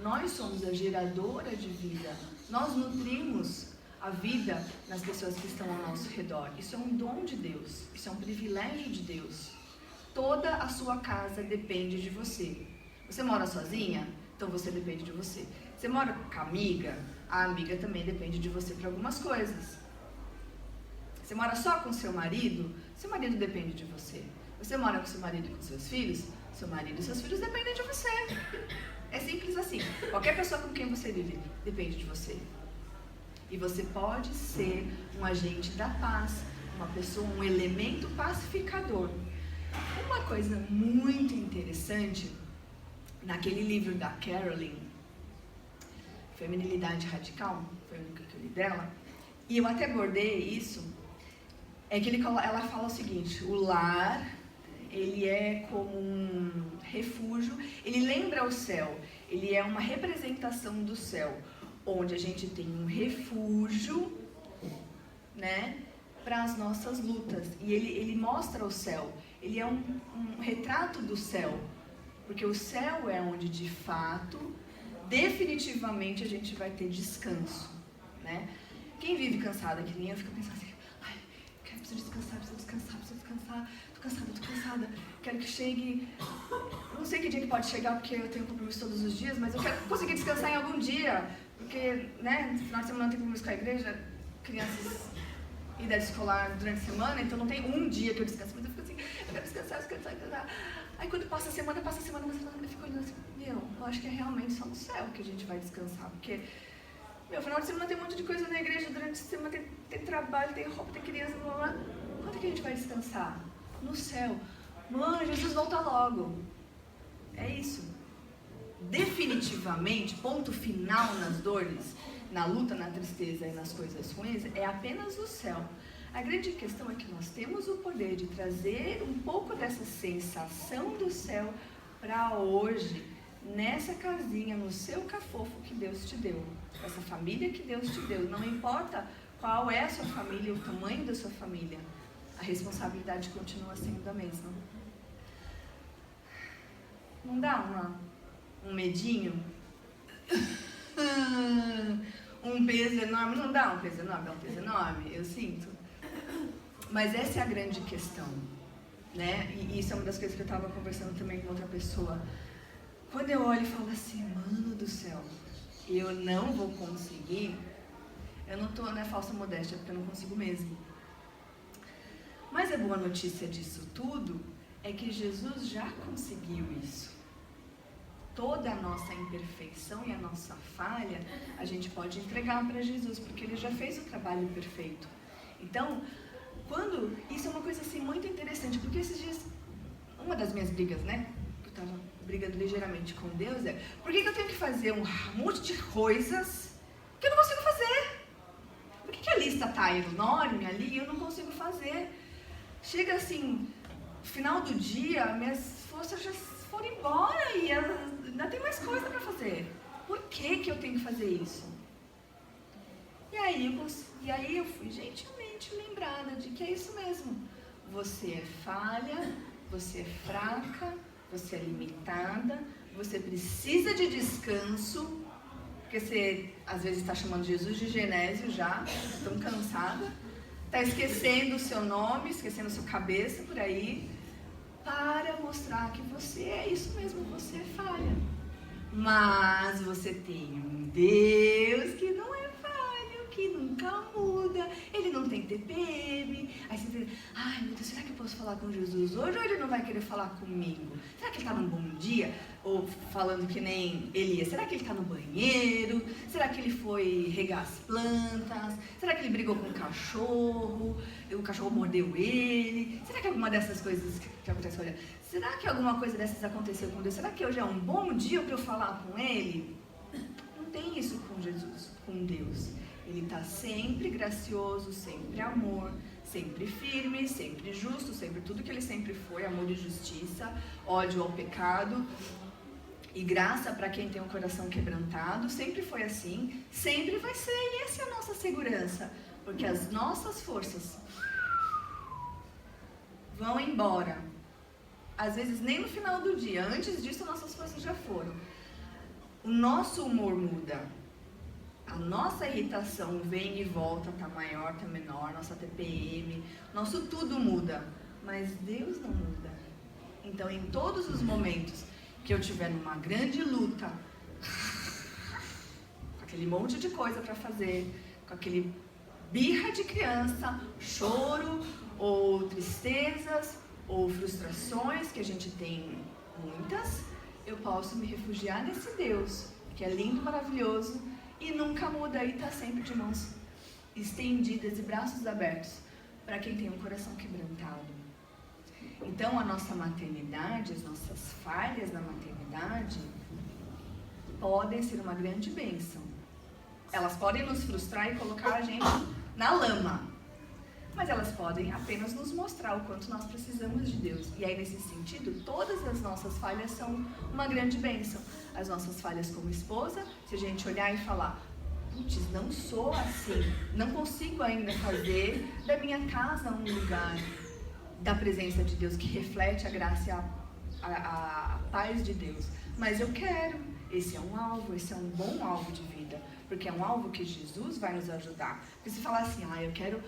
Nós somos a geradora de vida, nós nutrimos a vida nas pessoas que estão ao nosso redor. Isso é um dom de Deus, isso é um privilégio de Deus. Toda a sua casa depende de você. Você mora sozinha? Então você depende de você. Você mora com a amiga também depende de você para algumas coisas. Você mora só com seu marido depende de você. Você mora com seu marido e com seus filhos? Seu marido e seus filhos dependem de você. É simples assim. Qualquer pessoa com quem você vive depende de você. E você pode ser um agente da paz, uma pessoa, um elemento pacificador. Uma coisa muito interessante, naquele livro da Carolyn, Feminilidade Radical, foi o único que eu li dela, e eu até abordei isso, é que ela fala o seguinte: o lar, ele é como um refúgio, ele lembra o céu, ele é uma representação do céu, onde a gente tem um refúgio, né, para as nossas lutas. E ele mostra o céu, ele é um retrato do céu, porque o céu é onde de fato, definitivamente a gente vai ter descanso, né? Quem vive cansado que nem eu fica pensando assim: ai, preciso descansar, tô cansada, quero que chegue, não sei que dia que pode chegar, porque eu tenho compromisso todos os dias, mas eu quero conseguir descansar em algum dia, porque, né, no final de semana eu tenho compromisso com a igreja, crianças em idade escolar durante a semana, então não tem um dia que eu descanso, mas eu fico assim, eu quero descansar. Aí quando passa a semana, mas eu fico olhando assim, eu acho que é realmente só no céu que a gente vai descansar, porque, final de semana tem um monte de coisa na igreja, durante a semana tem trabalho, tem roupa, tem criança, blá, blá. Quando é que a gente vai descansar? No céu. Mano, Jesus volta logo. É isso. Definitivamente, ponto final nas dores, na luta, na tristeza e nas coisas ruins, é apenas o céu. A grande questão é que nós temos o poder de trazer um pouco dessa sensação do céu para hoje, nessa casinha, no seu cafofo que Deus te deu, essa família que Deus te deu. Não importa qual é a sua família, o tamanho da sua família, a responsabilidade continua sendo a mesma. Não dá um medinho? Um peso enorme? Não dá um peso enorme? É um peso enorme, eu sinto. Mas essa é a grande questão, né? E isso é uma das coisas que eu estava conversando também com outra pessoa. Quando eu olho e falo assim, mano do céu, eu não vou conseguir, eu não estou na falsa modéstia, porque eu não consigo mesmo. Mas a boa notícia disso tudo é que Jesus já conseguiu isso. Toda a nossa imperfeição e a nossa falha, a gente pode entregar para Jesus, porque Ele já fez o trabalho perfeito. Então, isso é uma coisa assim muito interessante, porque esses dias, uma das minhas brigas, né, que eu estava brigando ligeiramente com Deus é, por que eu tenho que fazer um monte de coisas que eu não consigo fazer? Por que a lista está enorme ali e eu não consigo fazer? Chega assim, no final do dia, minhas forças já foram embora e ainda tem mais coisa para fazer. Por que eu tenho que fazer isso? E aí eu fui gentilmente lembrada de que é isso mesmo. Você é falha, você é fraca, você é limitada, você precisa de descanso, porque você às vezes está chamando Jesus de Genésio já, tão cansada, está esquecendo o seu nome, esquecendo a sua cabeça por aí, para mostrar que você é isso mesmo, você é falha. Mas você tem um Deus que não é falho, que nunca muda, Ele não tem TPM. Aí você pensa, ai meu Deus, será que eu posso falar com Jesus hoje ou ele não vai querer falar comigo? Será que ele está num bom dia? Ou falando que nem Elias, será que ele está no banheiro? Será que ele foi regar as plantas? Será que ele brigou com o cachorro mordeu ele? Será que alguma dessas coisas que aconteceu? Olha, será que alguma coisa dessas aconteceu com Deus? Será que hoje é um bom dia para eu falar com ele? Não tem isso com Jesus, com Deus. Ele está sempre gracioso, sempre amor, sempre firme, sempre justo, sempre tudo que ele sempre foi, amor e justiça, ódio ao pecado e graça para quem tem um coração quebrantado. Sempre foi assim, sempre vai ser, e essa é a nossa segurança, porque as nossas forças vão embora, às vezes nem no final do dia, antes disso nossas forças já foram. O nosso humor muda, a nossa irritação vem e volta, tá maior, tá menor, nossa TPM, nosso tudo muda, mas Deus não muda. Então, em todos os momentos que eu tiver numa grande luta, com aquele monte de coisa para fazer, com aquele birra de criança, choro, ou tristezas, ou frustrações, que a gente tem muitas, eu posso me refugiar nesse Deus, que é lindo, maravilhoso, e nunca muda, e está sempre de mãos estendidas e braços abertos para quem tem um coração quebrantado. Então, a nossa maternidade, as nossas falhas na maternidade podem ser uma grande bênção. Elas podem nos frustrar e colocar a gente na lama, mas elas podem apenas nos mostrar o quanto nós precisamos de Deus. E aí, nesse sentido, todas as nossas falhas são uma grande bênção. As nossas falhas como esposa, se a gente olhar e falar, putz, não sou assim, não consigo ainda fazer da minha casa um lugar da presença de Deus, que reflete a graça e a paz de Deus. Mas eu quero, esse é um alvo, esse é um bom alvo de vida, porque é um alvo que Jesus vai nos ajudar. Porque se falar assim, eu quero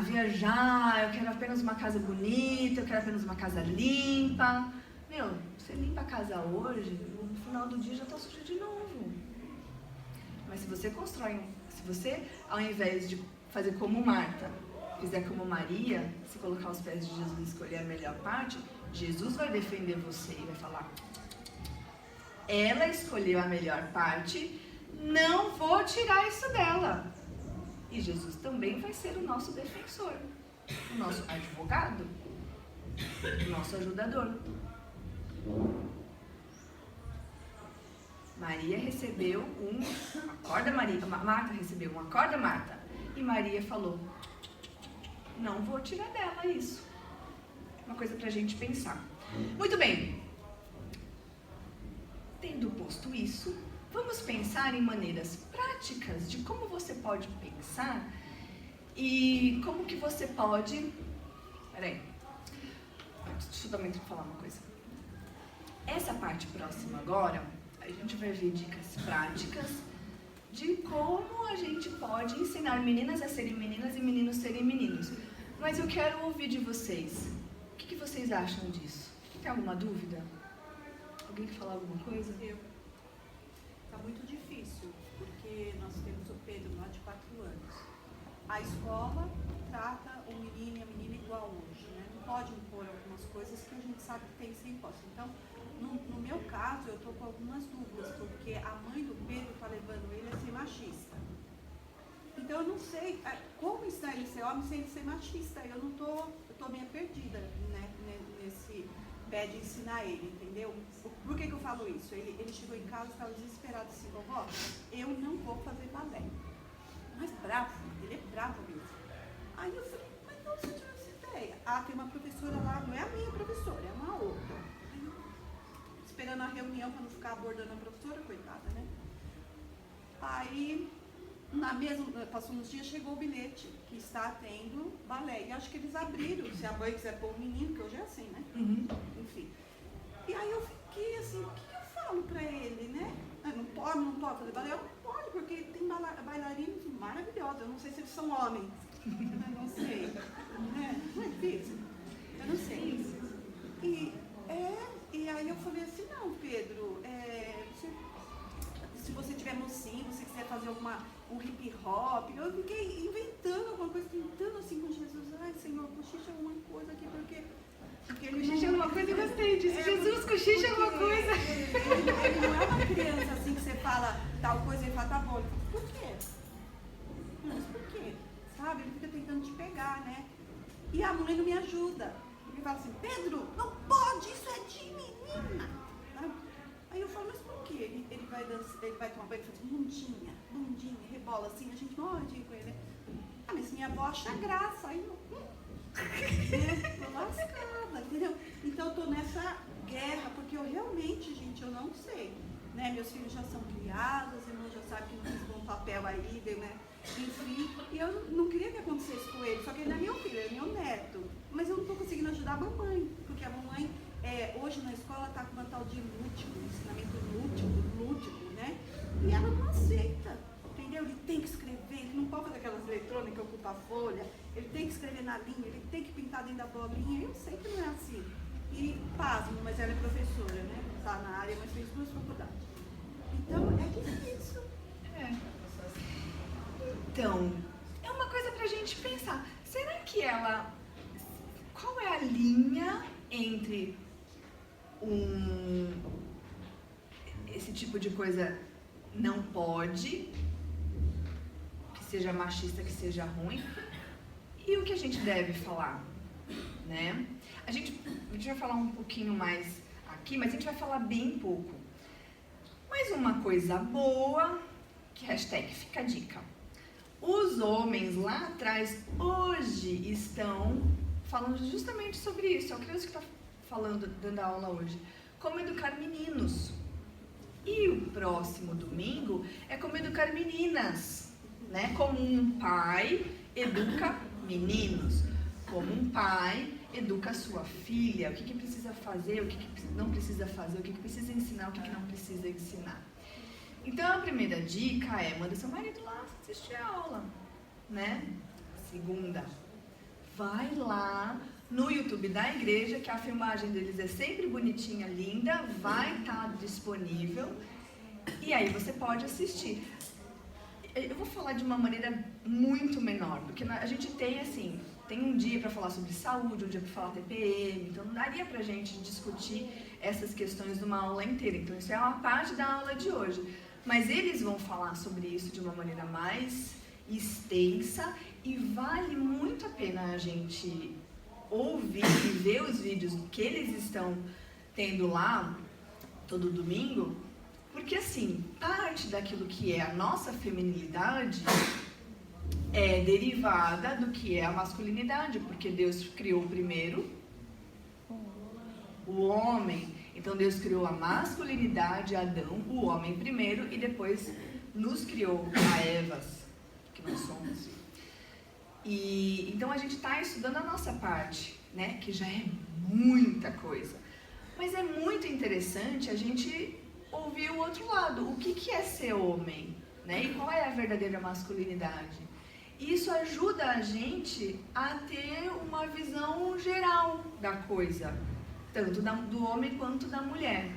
viajar, eu quero apenas uma casa bonita, eu quero apenas uma casa limpa. Meu, você limpa a casa hoje, no final do dia já está suja de novo. Mas se você se você, ao invés de fazer como Marta, fizer como Maria, se colocar aos pés de Jesus e escolher a melhor parte, Jesus vai defender você e vai falar, ela escolheu a melhor parte, não vou tirar isso dela. E Jesus também vai ser o nosso defensor, o nosso advogado, o nosso ajudador. Maria recebeu acorda Maria, Marta recebeu um acorda Marta, e Maria falou, não vou tirar dela isso. Uma coisa pra gente pensar. Muito bem, tendo posto isso, vamos pensar em maneiras práticas de como você pode pensar e como que você pode... Peraí, deixa eu também falar uma coisa. Essa parte próxima agora, a gente vai ver dicas práticas de como a gente pode ensinar meninas a serem meninas e meninos a serem meninos. Mas eu quero ouvir de vocês. O que vocês acham disso? Tem alguma dúvida? Alguém quer falar alguma coisa? Está muito difícil, porque nós temos o Pedro lá de 4 anos. A escola trata o menino e a menina igual hoje, né? Não pode impor algumas coisas que a gente sabe que tem que ser imposto. Então, no meu caso, eu estou com algumas dúvidas, porque a mãe do Pedro está levando ele a ser machista. Então, eu não sei como ensinar ele a ser homem sem ele ser machista. Eu estou meio perdida, né, nesse pé de ensinar ele, entendeu? Por que eu falo isso? Ele chegou em casa e estava desesperado assim, vovó, eu não vou fazer balé. Mas bravo, ele é bravo mesmo. Aí eu falei, mas não, você tirou essa ideia? Tem uma professora lá, não é a minha professora, é uma outra. Aí eu, esperando a reunião para não ficar abordando a professora, coitada, né? Aí, passou uns dias, chegou o bilhete que está tendo balé. E acho que eles abriram, se a mãe quiser pôr o menino, que hoje é assim, né? Uhum. Enfim. E aí eu fiquei assim, o que eu falo pra ele, né? Não pode fazer balé? Eu não pode, porque tem bailarinos maravilhosos. Eu não sei se eles são homens. Eu não sei. Não é difícil? Eu não sei. E aí eu falei assim, não, Pedro, se você tiver mocinho, se quiser fazer um hip hop, eu fiquei inventando alguma coisa que fala tal coisa, ele fala, tá bom. Ele fala, por quê? Mas por quê? Sabe? Ele fica tentando te pegar, né? E a mãe não me ajuda. Ele fala assim, Pedro, não pode, isso é de menina. Aí eu falo, mas por quê? Ele vai tomar banho e fala assim, bundinha, rebola assim, a gente morre com ele. Ah, mas minha avó acha graça. Aí eu, tô lascada, entendeu? Então eu tô nessa guerra, porque eu realmente, gente, eu não sei. Né? Meus filhos já são criados, a irmã já sabe que não fiz bom papel aí, né? Enfim, e eu não queria que acontecesse com ele, só que ele não é meu filho, ele é meu neto. Mas eu não estou conseguindo ajudar a mamãe, porque a mamãe, hoje na escola, está com uma tal de ensinamento lúdico, né? E ela não aceita, entendeu? Ele tem que escrever, ele não pode fazer aquelas eletrônicas que ocupa a folha, ele tem que escrever na linha, ele tem que pintar dentro da bolinha. Eu sei que não é assim. E pasmo, mas ela é professora, né? Está na área, mas fez 2 faculdades. Então, é difícil. Então, é uma coisa pra gente pensar. Será que ela... Qual é a linha entre esse tipo de coisa não pode, que seja machista, que seja ruim, e o que a gente deve falar, né? A gente vai falar um pouquinho mais aqui, mas a gente vai falar bem pouco. Mas uma coisa boa, que hashtag fica a dica. Os homens lá atrás, hoje, estão falando justamente sobre isso. É o Creuso que está falando, dando aula hoje. Como educar meninos. E o próximo domingo é como educar meninas, né? Como um pai educa meninos. Como um pai educa a sua filha. O que precisa fazer, o que não precisa fazer, o que precisa ensinar, o que não precisa ensinar. Então, a primeira dica é, manda seu marido lá assistir a aula, né? Segunda, vai lá no YouTube da igreja, que a filmagem deles é sempre bonitinha, linda, vai estar disponível, e aí você pode assistir. Eu vou falar de uma maneira muito menor, porque a gente tem, assim, tem um dia para falar sobre saúde, um dia para falar TPM, então não daria pra gente discutir essas questões numa aula inteira, então isso é uma parte da aula de hoje. Mas eles vão falar sobre isso de uma maneira mais extensa e vale muito a pena a gente ouvir e ver os vídeos que eles estão tendo lá todo domingo, porque assim, parte daquilo que é a nossa feminilidade é derivada do que é a masculinidade, porque Deus criou primeiro o homem. Então Deus criou a masculinidade, Adão, o homem primeiro, e depois nos criou a Evas, que nós somos. E então a gente está estudando a nossa parte, né? Que já é muita coisa. Mas é muito interessante a gente ouvir o outro lado. O que é ser homem? Né? E qual é a verdadeira masculinidade? Isso ajuda a gente a ter uma visão geral da coisa, tanto do homem quanto da mulher,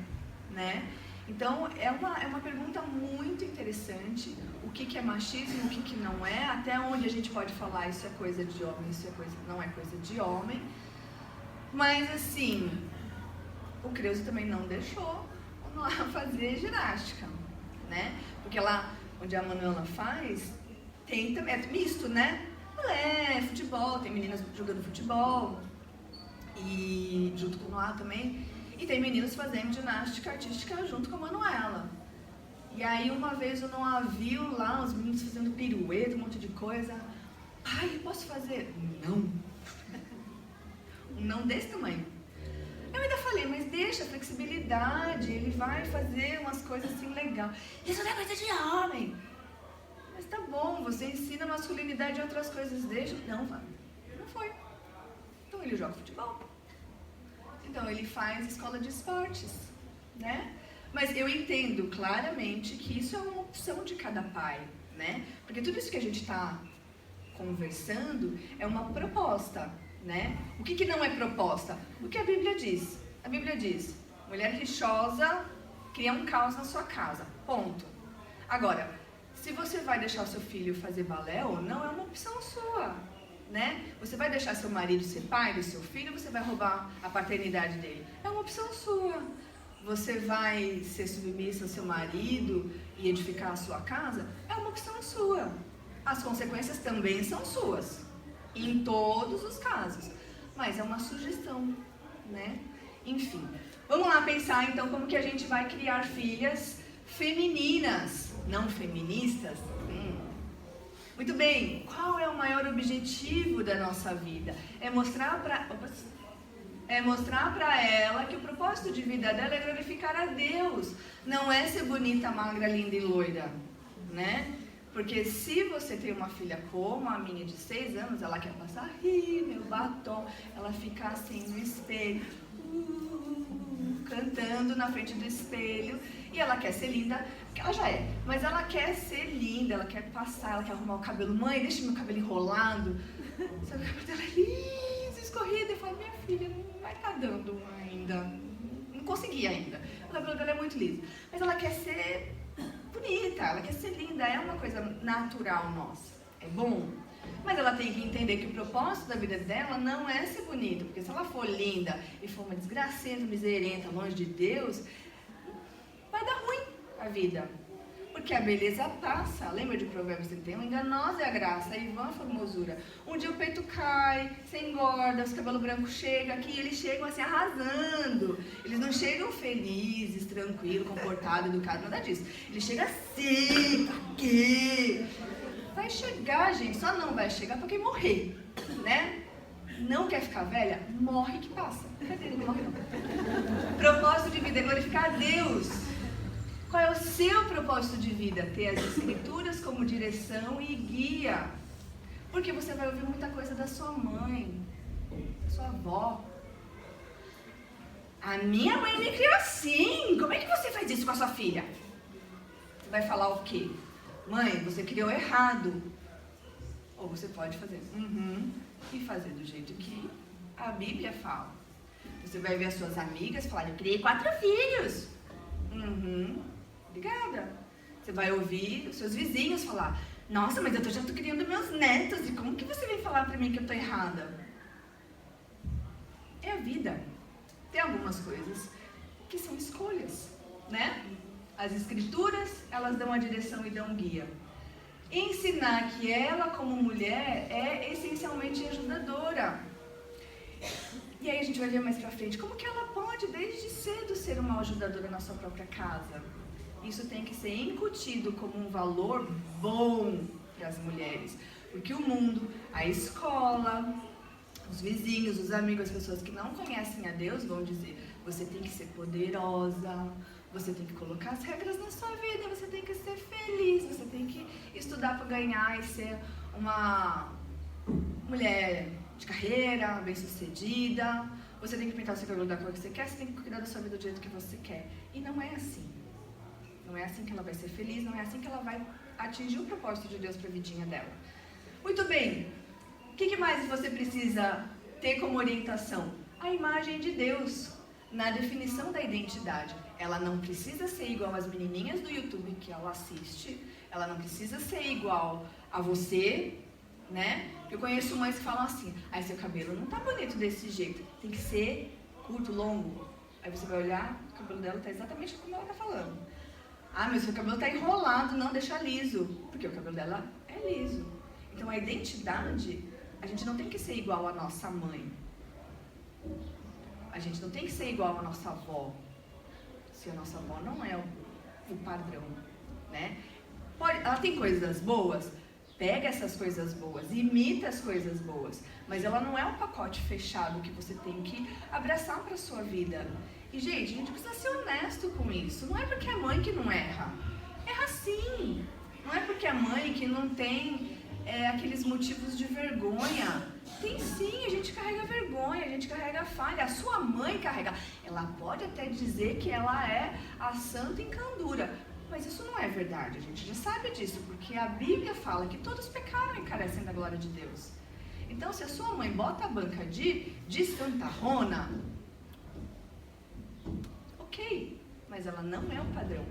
né? Então, é uma pergunta muito interessante, o que é machismo, o que não é, até onde a gente pode falar isso é coisa de homem, não é coisa de homem. Mas, assim, o Creuso também não deixou o Noah fazer ginástica, né? Porque lá onde a Manuela faz, tem também, é misto, né? Futebol, tem meninas jogando futebol, e junto com o Noah também, e tem meninos fazendo ginástica artística junto com a Manuela. E aí uma vez o Noah viu lá os meninos fazendo pirueta, um monte de coisa. Pai, eu posso fazer? Não. Um não desse tamanho. Eu ainda falei, mas deixa, flexibilidade, ele vai fazer umas coisas assim legal. Isso não é coisa de homem. Mas tá bom, você ensina masculinidade e outras coisas, deixa. Não, não foi. Então ele joga futebol. Então ele faz escola de esportes, né? Mas eu entendo claramente que isso é uma opção de cada pai, né? Porque tudo isso que a gente está conversando é uma proposta, né? O que não é proposta? O que a Bíblia diz? A Bíblia diz, mulher rixosa cria um caos na sua casa, ponto. Agora, se você vai deixar o seu filho fazer balé ou não, é uma opção sua, né? Você vai deixar seu marido ser pai do seu filho ou você vai roubar a paternidade dele? É uma opção sua. você vai ser submissa ao seu marido e edificar a sua casa, é uma opção sua. As consequências também são suas, em todos os casos. Mas é uma sugestão, né? Enfim, vamos lá pensar então como que a gente vai criar filhas femininas, não feministas. Muito bem, qual é o maior objetivo da nossa vida? É mostrar para ela que o propósito de vida dela é glorificar a Deus. Não é ser bonita, magra, linda e loira, né? Porque se você tem uma filha como a minha de 6 anos, ela quer passar meu batom, ela fica assim no espelho, cantando na frente do espelho, e ela quer ser linda, que ela já é, mas ela quer ser linda, ela quer passar, ela quer arrumar o cabelo. Mãe, deixa meu cabelo enrolado. Sabe, o cabelo dela é liso, escorrido. Eu falo, minha filha, não vai estar dando ainda, não consegui ainda. O cabelo dela é muito liso, mas ela quer ser bonita, ela quer ser linda, é uma coisa natural nossa, é bom. Mas ela tem que entender que o propósito da vida dela não é ser bonita, porque se ela for linda e for uma desgracenta, miserenta, longe de Deus, vai dar ruim a vida. Porque a beleza passa. Lembra de Provérbios 31? Enganosa é a graça, e vã a formosura. Um dia o peito cai, você engorda, os cabelos brancos chegam aqui, eles chegam assim arrasando. Eles não chegam felizes, tranquilos, comportados, educados, nada disso. Eles chegam assim, aqui. Vai chegar, gente, só não vai chegar porque morrer, né? Não quer ficar velha? Morre que passa. Não morre não. Propósito de vida é glorificar a Deus. Qual é o seu propósito de vida? Ter as escrituras como direção e guia. Porque você vai ouvir muita coisa da sua mãe, da sua avó. A minha mãe me criou assim. Como é que você faz isso com a sua filha? Você vai falar o quê? Mãe, você criou errado. Ou você pode fazer e fazer do jeito que a Bíblia fala. Você vai ver as suas amigas falarem, eu criei 4 filhos. Obrigada. Você vai ouvir os seus vizinhos falar, nossa, mas eu já estou criando meus netos, e como que você vem falar para mim que eu estou errada? É a vida. Tem algumas coisas que são escolhas, né? As escrituras, elas dão a direção e dão um guia. Ensinar que ela, como mulher, é essencialmente ajudadora. E aí a gente vai ver mais pra frente, como que ela pode, desde cedo, ser uma ajudadora na sua própria casa? Isso tem que ser incutido como um valor bom para as mulheres. Porque o mundo, a escola, os vizinhos, os amigos, as pessoas que não conhecem a Deus vão dizer, você tem que ser poderosa, você tem que colocar as regras na sua vida, você tem que ser feliz, você tem que estudar para ganhar e ser uma mulher de carreira, bem-sucedida, você tem que pintar o seu cabelo da cor que você quer, você tem que cuidar da sua vida do jeito que você quer. E não é assim. Não é assim que ela vai ser feliz, não é assim que ela vai atingir o propósito de Deus para a vidinha dela. Muito bem. O que mais você precisa ter como orientação? A imagem de Deus na definição da identidade. Ela não precisa ser igual às menininhas do YouTube que ela assiste. Ela não precisa ser igual a você, né? Eu conheço mães que falam assim, seu cabelo não tá bonito desse jeito. Tem que ser curto, longo. Aí você vai olhar, o cabelo dela tá exatamente como ela tá falando. Mas seu cabelo tá enrolado, não, deixa liso. Porque o cabelo dela é liso. Então a identidade, a gente não tem que ser igual à nossa mãe. A gente não tem que ser igual à nossa avó. Se a nossa avó não é o padrão, né? Ela tem coisas boas, pega essas coisas boas, imita as coisas boas. Mas ela não é um pacote fechado que você tem que abraçar para a sua vida. E, gente, a gente precisa ser honesto com isso. Não é porque é mãe que não erra. Erra sim. Não é porque é mãe que não tem aqueles motivos de vergonha. Tem sim, a gente carrega vergonha, a gente carrega falha. A sua mãe carrega. Ela pode até dizer que ela é a santa encandura. Mas isso não é verdade, a gente já sabe disso. Porque a Bíblia fala que todos pecaram e carecem da glória de Deus. Então, se a sua mãe bota a banca de santarrona, ok, mas ela não é o padrão.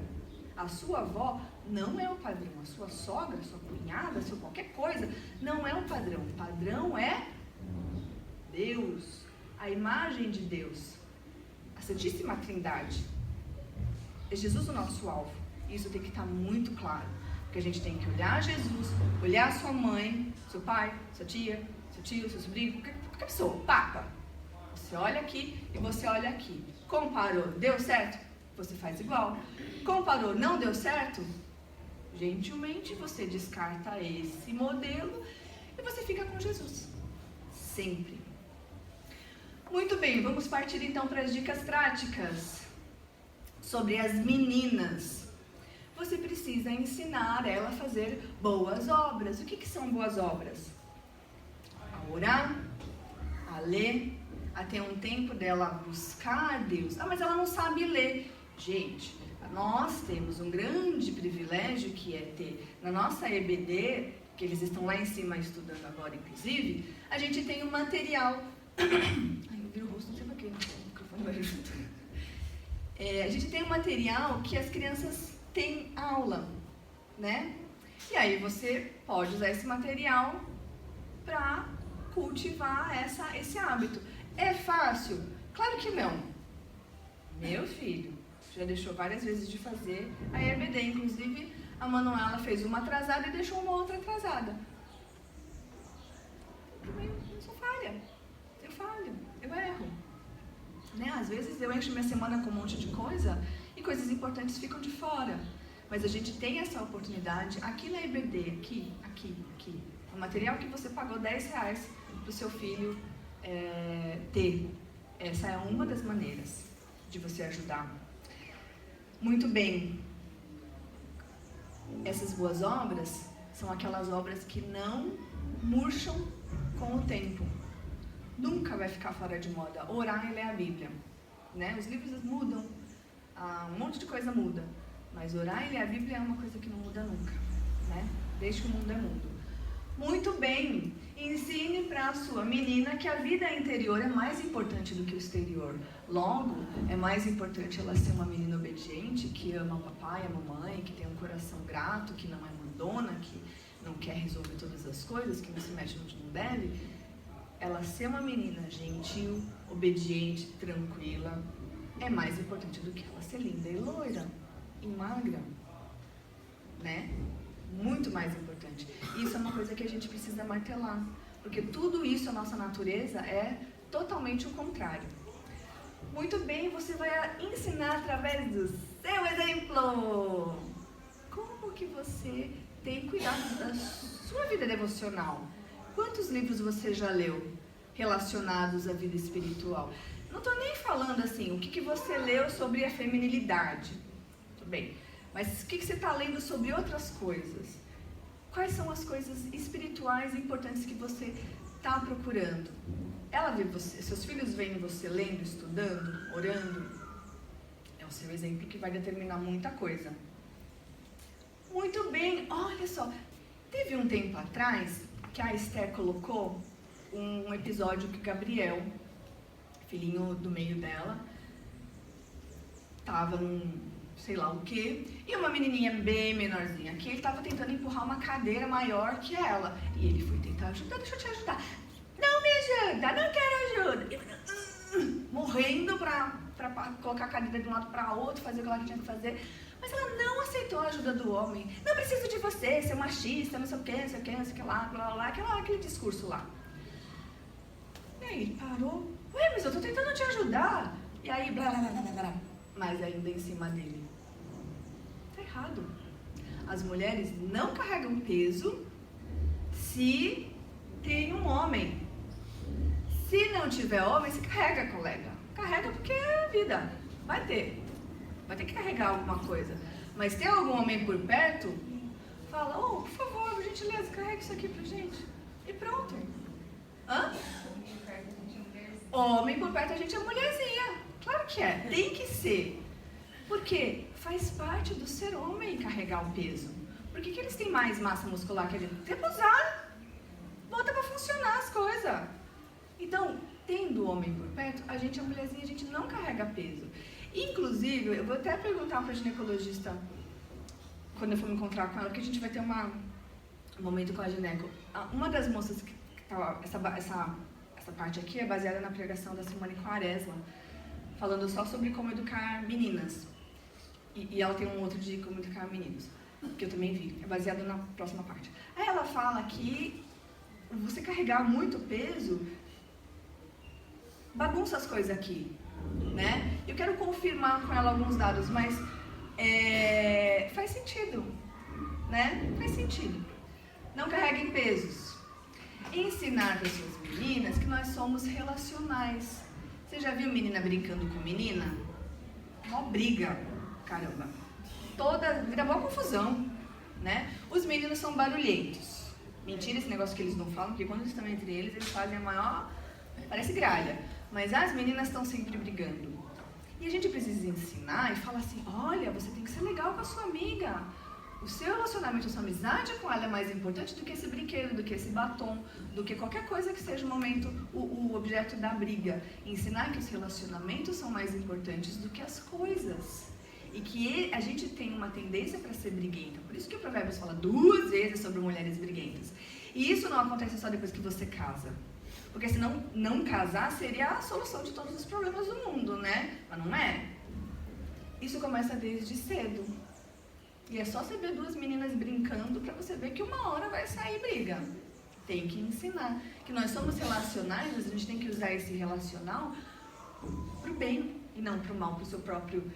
A sua avó não é o padrão. A sua sogra, a sua cunhada, a sua qualquer coisa, não é o padrão. O padrão é Deus, a imagem de Deus, a Santíssima Trindade. é Jesus o nosso alvo. Isso tem que estar muito claro. Porque a gente tem que olhar Jesus, olhar sua mãe, seu pai, sua tia, seu tio, seu sobrinho, qualquer pessoa, papa. Você olha aqui e você olha aqui. Comparou, deu certo? Você faz igual. Comparou, não deu certo? Gentilmente você descarta esse modelo e você fica com Jesus. Sempre. Muito bem, vamos partir então para as dicas práticas sobre as meninas. Você precisa ensinar ela a fazer boas obras. O que são boas obras? A orar, a ler, a ter um tempo dela buscar Deus. Ah, mas ela não sabe ler. Gente, nós temos um grande privilégio que é ter na nossa EBD, que eles estão lá em cima estudando agora, inclusive, a gente tem um material. Ai, eu viro o rosto, não sei porquê, o microfone vai junto. A gente tem um material que as crianças têm aula, né? E aí você pode usar esse material para cultivar esse hábito. É fácil? Claro que não. Meu filho já deixou várias vezes de fazer a EBD, inclusive a Manuela fez uma atrasada e deixou uma outra atrasada. Eu sou falha, eu falho, eu erro. Né? Às vezes eu encho minha semana com um monte de coisa e coisas importantes ficam de fora. Mas a gente tem essa oportunidade aqui na EBD, aqui. O material que você pagou R$10 para o seu filho ter. Essa é uma das maneiras de você ajudar. Muito bem. Essas boas obras são aquelas obras que não murcham com o tempo. Nunca vai ficar fora de moda. Orar e ler a Bíblia. Né? Os livros mudam, um monte de coisa muda. Mas orar e ler a Bíblia é uma coisa que não muda nunca. Né? Desde que o mundo é mundo. Muito bem. Ensine para a sua menina que a vida interior é mais importante do que o exterior. Logo, é mais importante ela ser uma menina obediente, que ama o papai, a mamãe, que tem um coração grato, que não é mandona, que não quer resolver todas as coisas, que não se mexe onde não deve. Ela ser uma menina gentil, obediente, tranquila, é mais importante do que ela ser linda e loira e magra, né? Muito mais importante. Isso é uma coisa que a gente precisa martelar, porque tudo isso, a nossa natureza, é totalmente o contrário. Muito bem, você vai ensinar através do seu exemplo. Como que você tem cuidado da sua vida devocional? Quantos livros você já leu relacionados à vida espiritual? Não estou nem falando assim, o que você leu sobre a feminilidade. Tudo bem. Mas o que você está lendo sobre outras coisas? Quais são as coisas espirituais importantes que você está procurando? Ela vê você, seus filhos veem você lendo, estudando, orando. É o seu exemplo que vai determinar muita coisa. Muito bem, olha só. Teve um tempo atrás que a Esther colocou um episódio que Gabriel, filhinho do meio dela, estava num sei lá o que, e uma menininha bem menorzinha aqui, ele estava tentando empurrar uma cadeira maior que ela, e ele foi tentar ajudar, deixa eu te ajudar, não me ajuda, não quero ajuda, morrendo pra colocar a cadeira de um lado para outro, fazer o que ela tinha que fazer, mas ela não aceitou a ajuda do homem, não preciso de você, ser machista, não sei o que, não sei o que, não sei o que lá, blá, blá, blá, aquele discurso lá. E aí ele parou, ué, mas eu tô tentando te ajudar, e aí blá, blá, blá, blá, blá, mas ainda em cima dele. Errado. As mulheres não carregam peso se tem um homem. Se não tiver homem, você carrega, colega. Carrega porque é a vida. Vai ter que carregar alguma coisa. Mas tem algum homem por perto, fala, por favor, por gentileza, carrega isso aqui pra gente. E pronto. Hã? Homem por perto a gente é mulherzinha. Claro que é. Tem que ser. Por quê? Faz parte do ser homem carregar o peso. Por que eles têm mais massa muscular que a gente? Tem que usar. Bota pra funcionar as coisas. Então, tendo o homem por perto, a gente, a mulherzinha, a gente não carrega peso. Inclusive, eu vou até perguntar pra ginecologista, quando eu for me encontrar com ela, porque a gente vai ter um momento com a gineco. Uma das moças que tá, essa parte aqui é baseada na pregação da Simone Quaresma, falando só sobre como educar meninas. E ela tem um outro de como educar meninos, que eu também vi, é baseado na próxima parte. Aí ela fala que você carregar muito peso bagunça as coisas aqui, né? Eu quero confirmar com ela alguns dados, mas faz sentido, né? Faz sentido. Não carreguem pesos. Ensinar para suas meninas que nós somos relacionais. Você já viu menina brincando com menina? Mó briga, caramba. Vira mó confusão, né? Os meninos são barulhentos. Mentira esse negócio que eles não falam, porque quando eles estão entre eles, eles fazem a maior... Parece gralha. Mas as meninas estão sempre brigando. E a gente precisa ensinar e falar assim, olha, você tem que ser legal com a sua amiga. O seu relacionamento, a sua amizade com ela é mais importante do que esse brinquedo, do que esse batom, do que qualquer coisa que seja o momento, o objeto da briga. Ensinar que os relacionamentos são mais importantes do que as coisas. E que a gente tem uma tendência para ser briguenta. Por isso que o Provérbios fala 2 vezes sobre mulheres briguentas. E isso não acontece só depois que você casa. Porque senão não casar seria a solução de todos os problemas do mundo, né? Mas não é. Isso começa desde cedo. E é só você ver 2 meninas brincando para você ver que uma hora vai sair briga. Tem que ensinar. Que nós somos relacionais, mas a gente tem que usar esse relacional pro bem e não pro mal, pro seu próprio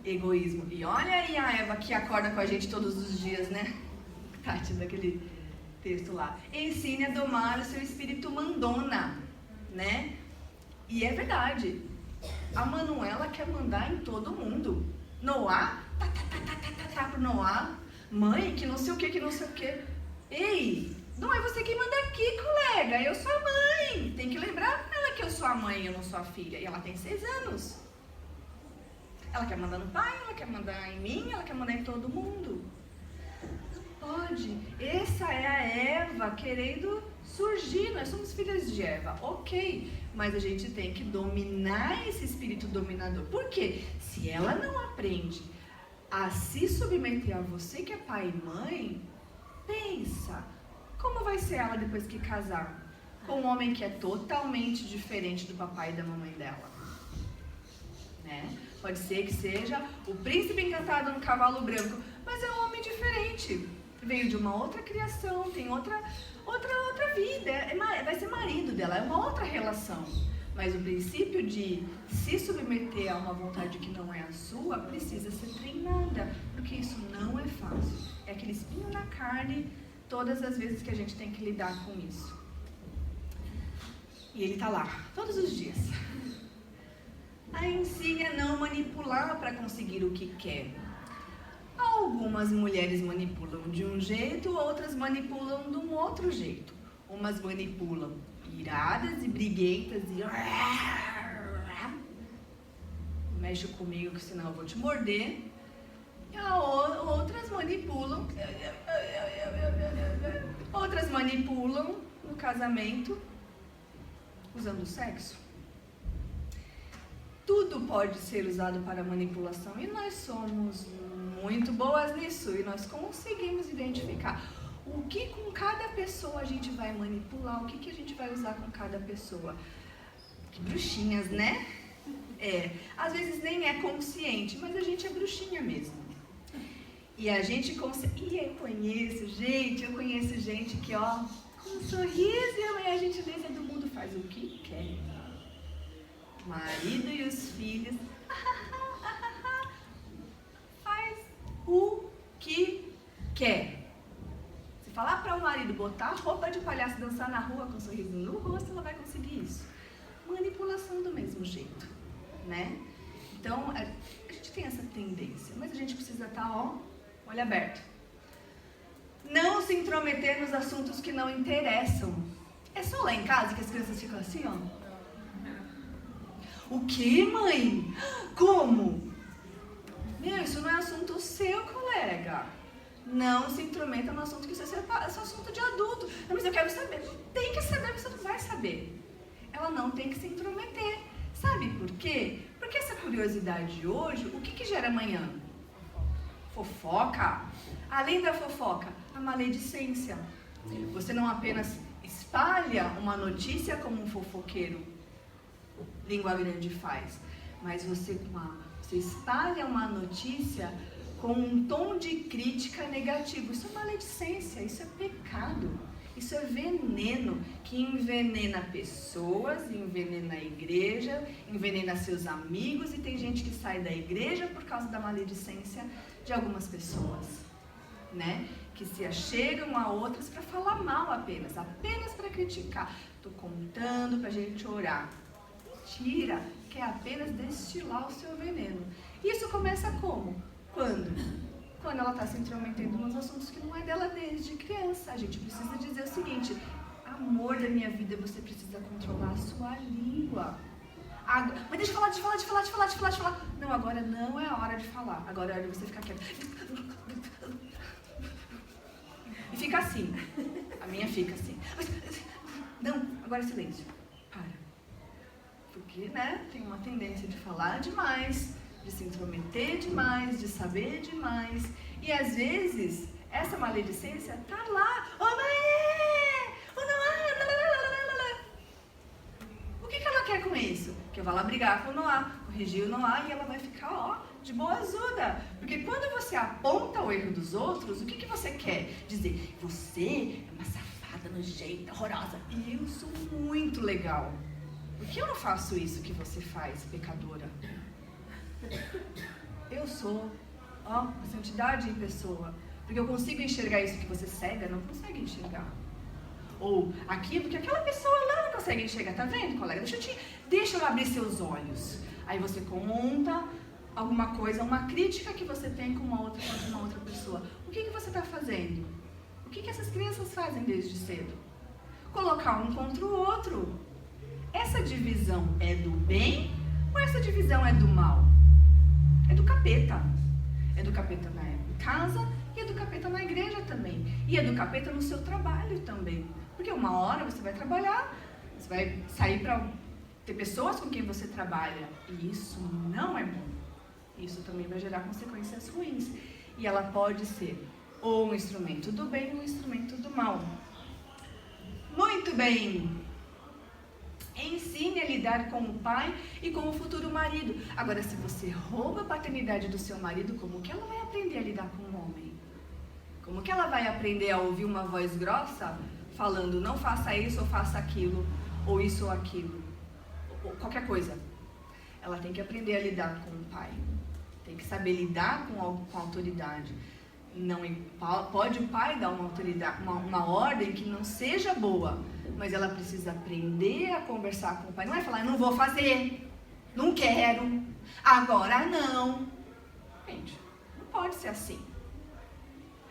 egoísmo. E olha aí a Eva que acorda com a gente todos os dias, né? Tati, daquele texto lá. Ensine a domar o seu espírito mandona, né? E é verdade. A Manuela quer mandar em todo mundo. Noah, pro Noah. Mãe, que não sei o que, que não sei o que. Ei, não é você quem manda aqui, colega. Eu sou a mãe. Tem que lembrar ela que eu sou a mãe e eu não sou a filha. E ela tem 6 anos. Ela quer mandar no pai, ela quer mandar em mim, ela quer mandar em todo mundo. Pode. Essa é a Eva querendo surgir. Nós somos filhas de Eva, ok. Mas a gente tem que dominar esse espírito dominador. Por quê? Se ela não aprende a se submeter a você que é pai e mãe, pensa, como vai ser ela depois que casar? Com um homem que é totalmente diferente do papai e da mamãe dela. Né? Pode ser que seja o príncipe encantado no cavalo branco, mas é um homem diferente. Veio de uma outra criação, tem outra vida, vai ser marido dela, é uma outra relação. Mas o princípio de se submeter a uma vontade que não é a sua precisa ser treinada, porque isso não é fácil. É aquele espinho na carne todas as vezes que a gente tem que lidar com isso. E ele tá lá, todos os dias. Aí ensine a não manipular para conseguir o que quer. Algumas mulheres manipulam de um jeito, outras manipulam de um outro jeito. Umas manipulam iradas e briguentas e... mexe comigo que senão eu vou te morder. E outras manipulam... Outras manipulam no casamento usando o sexo. Tudo pode ser usado para manipulação e nós somos muito boas nisso e nós conseguimos identificar o que com cada pessoa a gente vai manipular, o que a gente vai usar com cada pessoa. Que bruxinhas, né? Às vezes nem é consciente, mas a gente é bruxinha mesmo. E a gente consegue... E eu conheço gente que, ó, com um sorriso e a gentileza do mundo faz o que quer. Marido e os filhos faz o que quer. Se falar para o marido botar roupa de palhaço e dançar na rua com um sorriso no rosto, ela vai conseguir isso. Manipulação do mesmo jeito, né? Então, a gente tem essa tendência, mas a gente precisa estar, ó, olho aberto. Não se intrometer nos assuntos que não interessam. É só lá em casa que as crianças ficam assim, ó. O que, mãe? Como? Meu, isso não é assunto seu, colega. Não se intrometa no assunto que isso é assunto de adulto. Não, mas eu quero saber. Não tem que saber, você não vai saber. Ela não tem que se intrometer. Sabe por quê? Porque essa curiosidade hoje, o que gera amanhã? Fofoca. Além da fofoca, a maledicência. Você não apenas espalha uma notícia como um fofoqueiro língua grande faz, mas você com a Você espalha uma notícia com um tom de crítica negativo. Isso é maledicência, isso é pecado. Isso é veneno que envenena pessoas, envenena a igreja, envenena seus amigos, e tem gente que sai da igreja por causa da maledicência de algumas pessoas, né? Que se achegam a outras para falar mal apenas para criticar. Estou contando para a gente orar. Mentira, que é apenas destilar o seu veneno. Isso começa como? Quando ela está se intrometendo nos assuntos que não é dela desde criança. A gente precisa dizer o seguinte: amor da minha vida, você precisa controlar a sua língua. Mas deixa eu falar. Não, agora não é a hora de falar. Agora é hora de você ficar quieto. E fica assim. A minha fica assim. Não, agora é silêncio. Para. Porque, né, tem uma tendência de falar demais, de se intrometer demais, de saber demais. E às vezes, essa maledicência tá lá. O que ela quer com isso? Que eu vá lá brigar com o Noah, corrigir o Noah, e ela vai ficar, de boazuda. Porque quando você aponta o erro dos outros, o que você quer? Dizer, você é uma safada, nojenta, horrorosa. E eu sou muito legal. Por que eu não faço isso que você faz, pecadora? Eu sou, a santidade em pessoa. Porque eu consigo enxergar isso que você cega não consegue enxergar. Ou aquilo que aquela pessoa lá não consegue enxergar. Tá vendo, colega? Deixa eu abrir seus olhos. Aí você conta alguma coisa, uma crítica que você tem com uma outra pessoa. O que você está fazendo? O que essas crianças fazem desde cedo? Colocar um contra o outro. Essa divisão é do bem ou essa divisão é do mal? É do capeta. É do capeta na casa e é do capeta na igreja também. E é do capeta no seu trabalho também. Porque uma hora você vai trabalhar, você vai sair para ter pessoas com quem você trabalha. E isso não é bom. Isso também vai gerar consequências ruins. E ela pode ser ou um instrumento do bem ou um instrumento do mal. Muito bem. Ensine a lidar com o pai e com o futuro marido. Agora, se você rouba a paternidade do seu marido, como que ela vai aprender a lidar com o homem? Como que ela vai aprender a ouvir uma voz grossa falando, não faça isso ou faça aquilo, ou isso ou aquilo, ou qualquer coisa? Ela tem que aprender a lidar com o pai. Tem que saber lidar com a autoridade. Não pode o pai dar uma autoridade, uma ordem que não seja boa, mas ela precisa aprender a conversar com o pai. Não é falar, eu não vou fazer, não quero, agora não. Gente, não pode ser assim.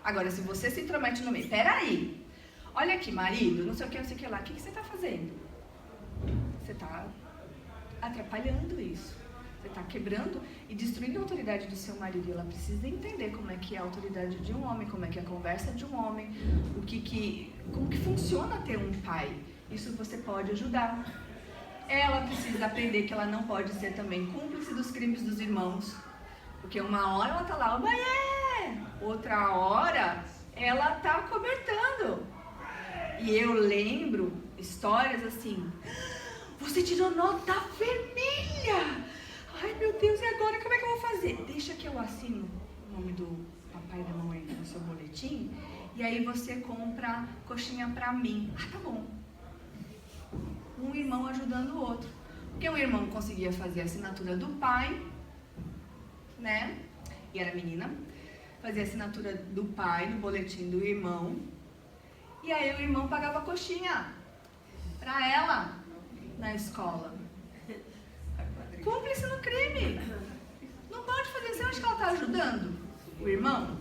Agora, se você se intromete no meio, peraí, olha aqui, marido, não sei o que lá, o que você está fazendo? Você está atrapalhando isso. Você está quebrando e destruindo a autoridade do seu marido. E ela precisa entender como é que é a autoridade de um homem, como é que é a conversa de um homem, como que funciona ter um pai. Isso você pode ajudar. Ela precisa aprender que ela não pode ser também cúmplice dos crimes dos irmãos. Porque uma hora ela está lá, outra hora ela está cobertando. E eu lembro histórias assim, você tirou nota vermelha! Ai, meu Deus, e agora como é que eu vou fazer? Deixa que eu assino o nome do papai e da mamãe no seu boletim, e aí você compra coxinha pra mim. Ah, tá bom. Um irmão ajudando o outro. Porque um irmão conseguia fazer a assinatura do pai, né? E era menina. Fazia a assinatura do pai no boletim do irmão. E aí o irmão pagava coxinha pra ela na escola. Cúmplice no crime. Não pode fazer isso. Você acha que ela está ajudando o irmão?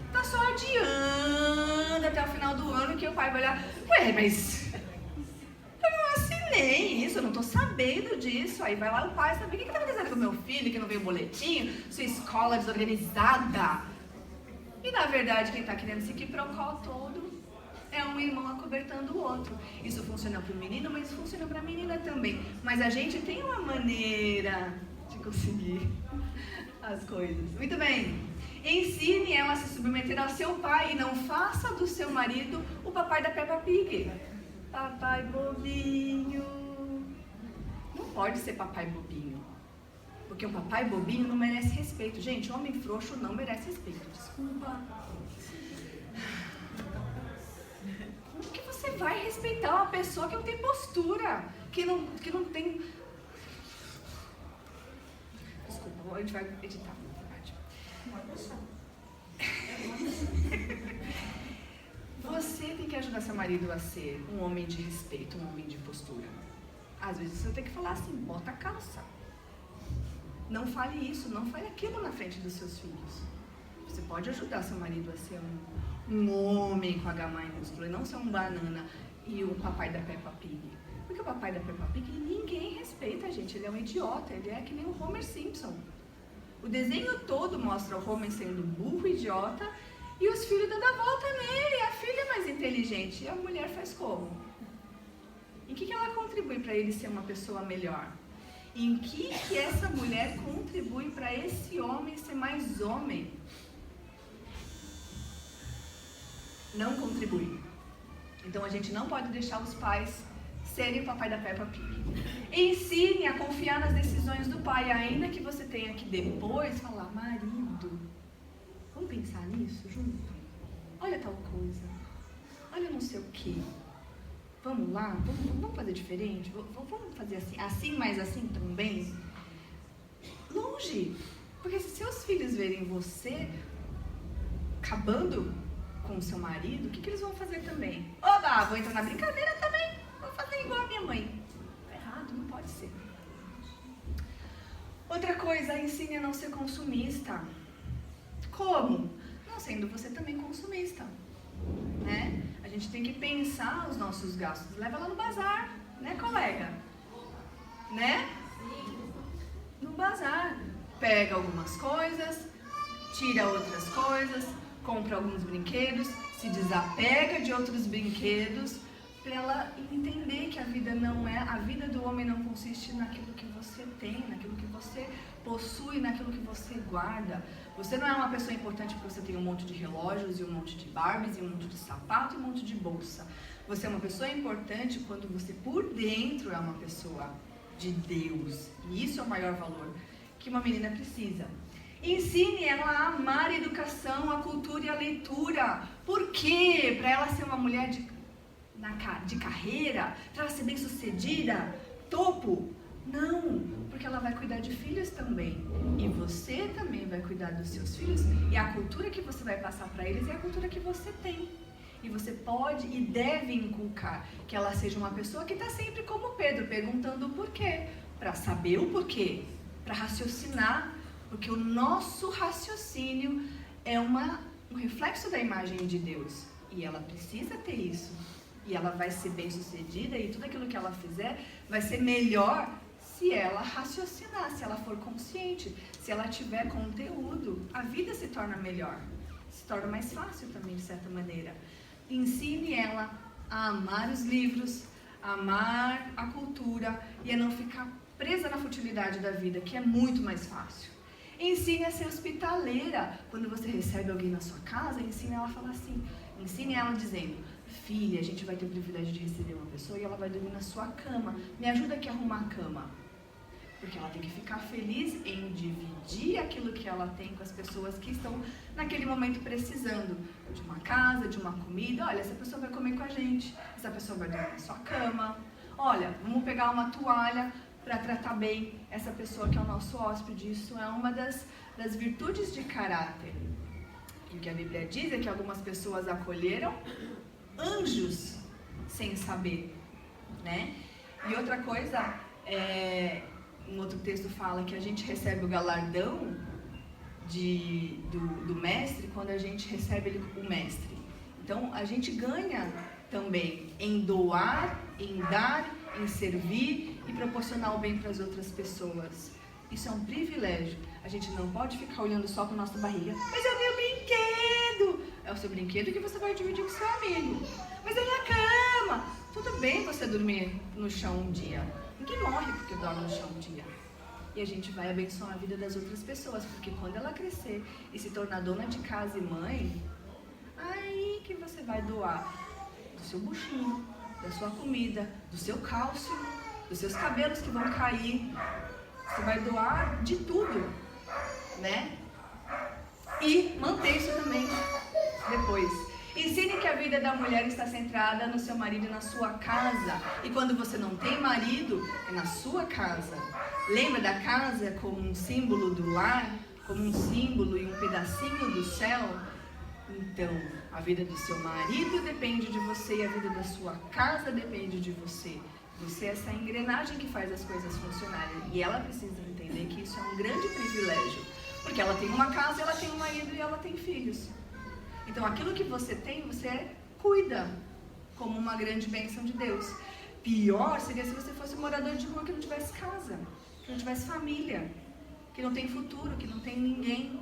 Está só adiando até o final do ano que o pai vai olhar. Ué, mas eu não assinei isso, eu não estou sabendo disso. Aí vai lá o pai saber o que está acontecendo com o meu filho, que não veio o boletim, sua escola desorganizada. E na verdade quem está querendo esse quiprocó todo é um irmão acobertando o outro. Isso funciona para o menino, mas funciona para a menina também. Mas a gente tem uma maneira de conseguir as coisas. Muito bem. Ensine ela a se submeter ao seu pai e não faça do seu marido o papai da Peppa Pig. Papai bobinho. Não pode ser papai bobinho. Porque um papai bobinho não merece respeito. Gente, homem frouxo não merece respeito. Desculpa. Como que você vai respeitar uma pessoa que não tem postura? Que não tem... Desculpa, a gente vai editar. Você tem que ajudar seu marido a ser um homem de respeito, um homem de postura. Às vezes você tem que falar assim, bota a calça. Não fale isso, não fale aquilo na frente dos seus filhos. Você pode ajudar seu marido a ser um homem com H maiúsculo e não ser um banana e o papai da Peppa Pig. Porque o papai da Peppa Pig ninguém respeita, gente. Ele é um idiota, ele é que nem o Homer Simpson. O desenho todo mostra o Homer sendo burro, idiota, e os filhos dando a volta nele. A filha é mais inteligente. E a mulher faz como? Em que ela contribui para ele ser uma pessoa melhor? Em que essa mulher contribui para esse homem ser mais homem? Não contribui. Então a gente não pode deixar os pais serem o papai da Peppa Pig. Ensine a confiar nas decisões do pai, ainda que você tenha que depois falar, marido, vamos pensar nisso junto? Olha tal coisa, olha não sei o que. Vamos lá, vamos fazer diferente? Vamos fazer assim, mas assim também? Longe, porque se seus filhos verem você acabando com o seu marido, o que eles vão fazer também? Oba, vou entrar na brincadeira também, vou fazer igual a minha mãe. Tá errado, não pode ser. Outra coisa, ensine a não ser consumista. Como? Não sendo você também consumista, né? A gente tem que pensar os nossos gastos. Leva lá no bazar, né, colega? Né? No bazar. Pega algumas coisas, tira outras coisas, compra alguns brinquedos, se desapega de outros brinquedos, para ela entender que a vida do homem não consiste naquilo que você tem, naquilo que você possui, naquilo que você guarda. Você não é uma pessoa importante porque você tem um monte de relógios e um monte de Barbies e um monte de sapato e um monte de bolsa. Você é uma pessoa importante quando você por dentro é uma pessoa de Deus. E isso é o maior valor que uma menina precisa. Ensine ela a amar a educação, a cultura e a leitura. Por quê? Para ela ser uma mulher de carreira, para ela ser bem sucedida, topo? Não, porque ela vai cuidar de filhos também. E você também vai cuidar dos seus filhos. E a cultura que você vai passar para eles é a cultura que você tem. E você pode e deve inculcar que ela seja uma pessoa que está sempre como Pedro, perguntando o porquê. Para saber o porquê, para raciocinar, porque o nosso raciocínio é um reflexo da imagem de Deus. E ela precisa ter isso. E ela vai ser bem sucedida e tudo aquilo que ela fizer vai ser melhor se ela raciocinar, se ela for consciente, se ela tiver conteúdo. A vida se torna melhor, se torna mais fácil também, de certa maneira. Ensine ela a amar os livros, a amar a cultura e a não ficar presa na futilidade da vida, que é muito mais fácil. Ensine a ser hospitaleira. Quando você recebe alguém na sua casa, ensine ela a falar assim. Ensine ela dizendo, filha, a gente vai ter o privilégio de receber uma pessoa e ela vai dormir na sua cama. Me ajuda aqui a arrumar a cama. Porque ela tem que ficar feliz em dividir aquilo que ela tem com as pessoas que estão naquele momento precisando de uma casa, de uma comida. Olha, essa pessoa vai comer com a gente, essa pessoa vai dormir na sua cama. Olha, vamos pegar uma toalha para tratar bem essa pessoa que é o nosso hóspede. Isso é uma das virtudes de caráter. E o que a Bíblia diz é que algumas pessoas acolheram anjos sem saber, né? E outra coisa, um outro texto fala que a gente recebe o galardão do mestre quando a gente recebe o mestre. Então, a gente ganha também em doar, em dar, em servir e proporcionar o bem para as outras pessoas. Isso é um privilégio. A gente não pode ficar olhando só para a nossa barriga. Mas é o meu brinquedo! É o seu brinquedo que você vai dividir com seu amigo. Mas é a minha cama! Tudo bem você dormir no chão um dia. Ninguém morre porque dorme no chão um dia. E a gente vai abençoar a vida das outras pessoas. Porque quando ela crescer e se tornar dona de casa e mãe, aí que você vai doar do seu buchinho, da sua comida, do seu cálcio, dos seus cabelos que vão cair. Você vai doar de tudo, né? E manter isso também depois. Ensine que a vida da mulher está centrada no seu marido e na sua casa. E quando você não tem marido, é na sua casa. Lembra da casa como um símbolo do lar? Como um símbolo e um pedacinho do céu? Então, a vida do seu marido depende de você e a vida da sua casa depende de você. Você é essa engrenagem que faz as coisas funcionarem. E ela precisa entender que isso é um grande privilégio. Porque ela tem uma casa, ela tem um marido e ela tem filhos. Então, aquilo que você tem, você cuida como uma grande bênção de Deus. Pior seria se você fosse morador de rua que não tivesse casa, que não tivesse família, que não tem futuro, que não tem ninguém.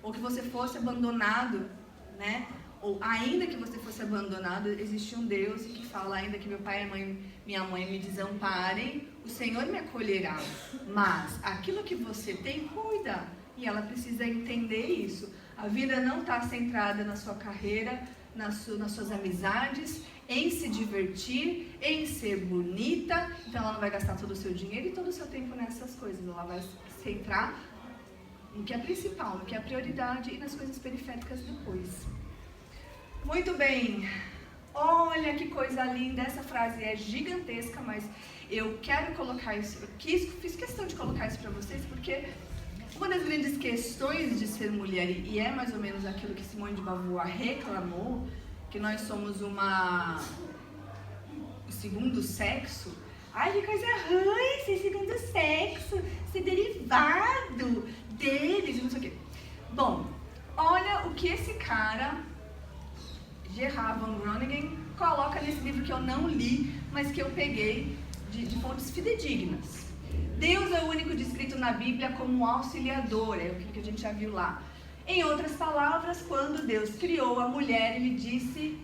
Ou que você fosse abandonado, né? Ou ainda que você fosse abandonado, existe um Deus que fala, ainda que meu pai e minha mãe me desamparem, o Senhor me acolherá. Mas aquilo que você tem, cuida. E ela precisa entender isso. A vida não está centrada na sua carreira, nas suas amizades, em se divertir, em ser bonita. Então ela não vai gastar todo o seu dinheiro e todo o seu tempo nessas coisas. Ela vai se centrar no que é principal, no que é a prioridade e nas coisas periféricas depois. Muito bem. Olha que coisa linda. Essa frase é gigantesca, mas eu quero colocar isso. Fiz questão de colocar isso para vocês porque uma das grandes questões de ser mulher, e é mais ou menos aquilo que Simone de Beauvoir reclamou, que nós somos o segundo sexo. Ai, que coisa ruim, ser segundo sexo, ser derivado deles, não sei o quê. Bom, olha o que esse cara, Gerard von Groningen, coloca nesse livro que eu não li, mas que eu peguei de fontes fidedignas. Deus é o único descrito na Bíblia como auxiliador, é o que a gente já viu lá. Em outras palavras, quando Deus criou a mulher, ele disse,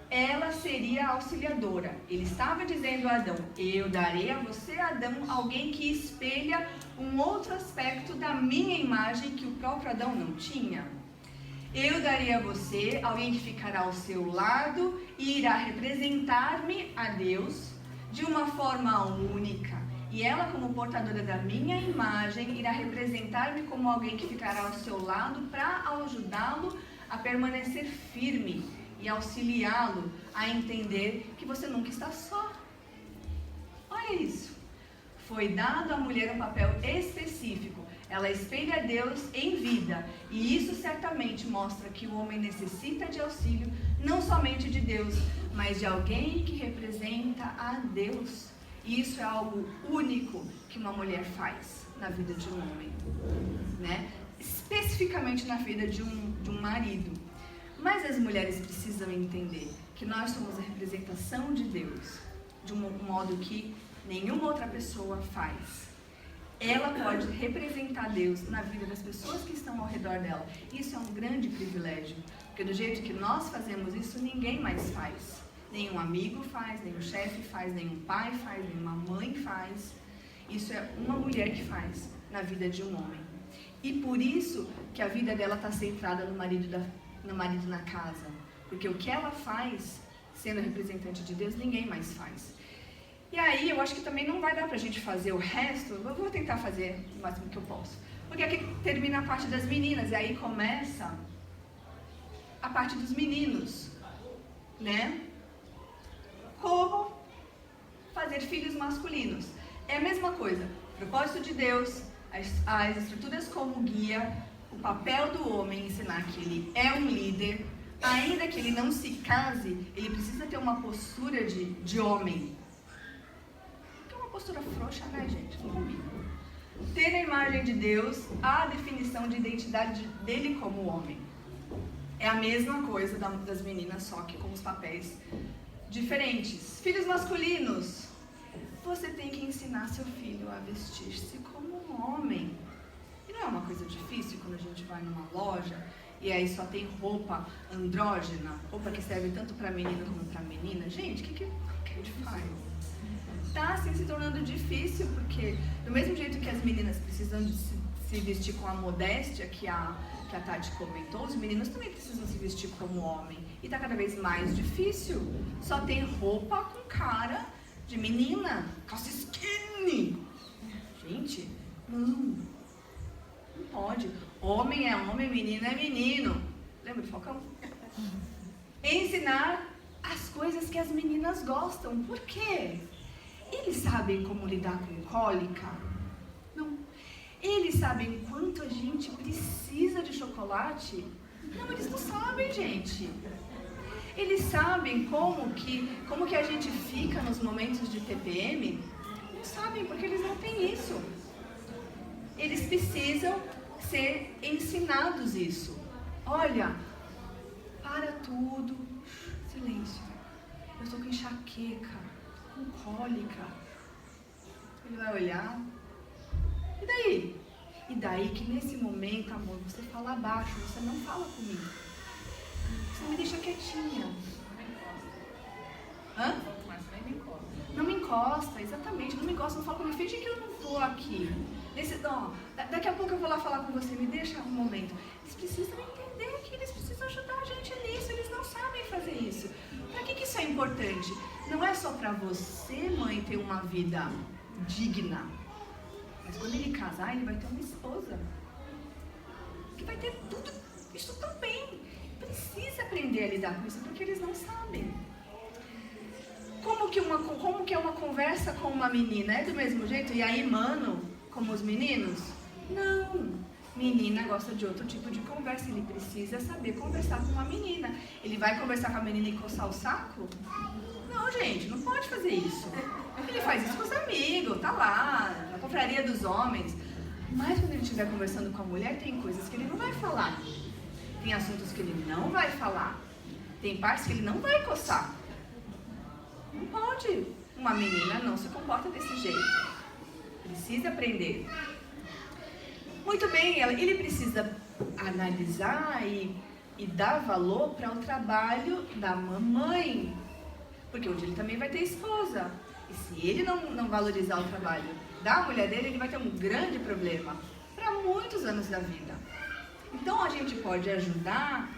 ela seria auxiliadora. Ele estava dizendo a Adão, eu darei a você, Adão, alguém que espelha um outro aspecto da minha imagem que o próprio Adão não tinha. Eu darei a você alguém que ficará ao seu lado e irá representar-me a Deus de uma forma única. E ela, como portadora da minha imagem, irá representar-me como alguém que ficará ao seu lado para ajudá-lo a permanecer firme e auxiliá-lo a entender que você nunca está só. Olha isso. Foi dado à mulher um papel específico. Ela espelha Deus em vida. E isso certamente mostra que o homem necessita de auxílio, não somente de Deus, mas de alguém que representa a Deus. E isso é algo único que uma mulher faz na vida de um homem, né? Especificamente na vida de um marido. Mas as mulheres precisam entender que nós somos a representação de Deus, de um modo que nenhuma outra pessoa faz. Ela pode representar Deus na vida das pessoas que estão ao redor dela. Isso é um grande privilégio, porque do jeito que nós fazemos isso, ninguém mais faz. Nenhum amigo faz, nenhum chefe faz, nenhum pai faz, nenhuma mãe faz. Isso é uma mulher que faz na vida de um homem. E por isso que a vida dela está centrada no marido na casa. Porque o que ela faz, sendo representante de Deus, ninguém mais faz. E aí eu acho que também não vai dar pra gente fazer o resto. Eu vou tentar fazer o máximo que eu posso. Porque aqui termina a parte das meninas e aí começa a parte dos meninos, né? Como fazer filhos masculinos. É a mesma coisa. Propósito de Deus, as escrituras como guia, o papel do homem ensinar que ele é um líder. Ainda que ele não se case, ele precisa ter uma postura de homem. Que é uma postura frouxa, né, gente? Não combina. Ter a imagem de Deus, a definição de identidade dele como homem. É a mesma coisa das meninas, só que com os papéis diferentes. Filhos masculinos, você tem que ensinar seu filho a vestir-se como um homem. E não é uma coisa difícil quando a gente vai numa loja e aí só tem roupa andrógena, roupa que serve tanto para menino como para menina. Gente, o que a gente faz? Tá assim se tornando difícil, porque do mesmo jeito que as meninas precisam de se vestir com a modéstia que a Tati comentou, os meninos também precisam se vestir como homem. E tá cada vez mais difícil. Só tem roupa com cara de menina, calça skinny. Gente, homem, menino é menino. Lembra do Falcão? Ensinar as coisas que as meninas gostam. Por quê? Eles sabem como lidar com cólica? Não. Eles sabem quanto a gente precisa de chocolate? Não, eles não sabem, gente. Eles sabem como que a gente fica nos momentos de TPM? Não sabem, porque eles não têm isso. Eles precisam ser ensinados isso. Olha, para tudo. Silêncio. Eu estou com enxaqueca, com cólica. Ele vai olhar. E daí? E daí que nesse momento, amor, você fala baixo, você não fala comigo. Você me deixa quietinha. Hã? Não me encosta, exatamente. Não me encosta, não fala comigo. Finge que eu não estou aqui. Daqui a pouco eu vou lá falar com você. Me deixa um momento. Eles precisam entender que eles precisam ajudar a gente nisso. Eles não sabem fazer isso. Para que isso é importante? Não é só para você, mãe, ter uma vida digna. Mas quando ele casar, ele vai ter uma esposa. Que vai ter tudo isso também. Precisa aprender a lidar com isso, porque eles não sabem. Como que é uma conversa com uma menina? É do mesmo jeito? E aí, mano, como os meninos? Não. Menina gosta de outro tipo de conversa. Ele precisa saber conversar com uma menina. Ele vai conversar com a menina e coçar o saco? Não, gente, não pode fazer isso. Ele faz isso com os amigos, tá lá, na confraria dos homens. Mas quando ele estiver conversando com a mulher, tem coisas que ele não vai falar. Tem assuntos que ele não vai falar. Tem partes que ele não vai coçar. Não pode. Uma menina não se comporta desse jeito. Precisa aprender. Muito bem, ele precisa analisar e dar valor para o trabalho da mamãe. Porque um dia ele também vai ter esposa. E se ele não valorizar o trabalho da mulher dele, ele vai ter um grande problema para muitos anos da vida. Então a gente pode ajudar,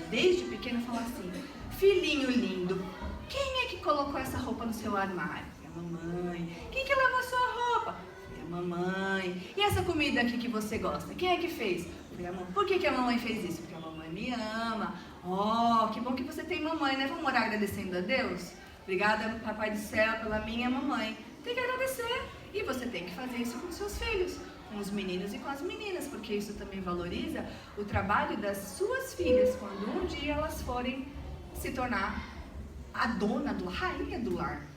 desde pequeno, falar assim: filhinho lindo, quem é que colocou essa roupa no seu armário? É a mamãe. Quem que lavou a sua roupa? É a mamãe. E essa comida aqui que você gosta? Quem é que fez? Foi a mamãe. Por que a mamãe fez isso? Porque a mamãe me ama. Oh, que bom que você tem mamãe, né? Vamos orar agradecendo a Deus? Obrigada, Papai do Céu, pela minha mamãe. Tem que agradecer. E você tem que fazer isso com seus filhos, com os meninos e com as meninas, porque isso também valoriza o trabalho das suas filhas, quando um dia elas forem se tornar a rainha do lar.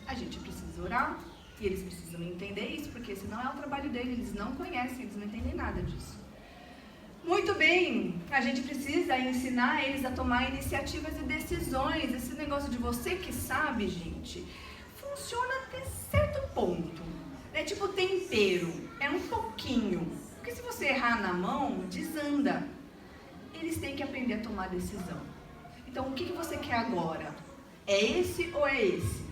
A gente precisa orar e eles precisam entender isso, porque senão é o trabalho deles, eles não conhecem, eles não entendem nada disso. Muito bem, a gente precisa ensinar eles a tomar iniciativas e decisões. Esse negócio de você que sabe, gente, funciona até certo ponto. É tipo tempero, é um pouquinho. Porque se você errar na mão, desanda. Eles têm que aprender a tomar decisão. Então, o que você quer agora? É esse ou é esse?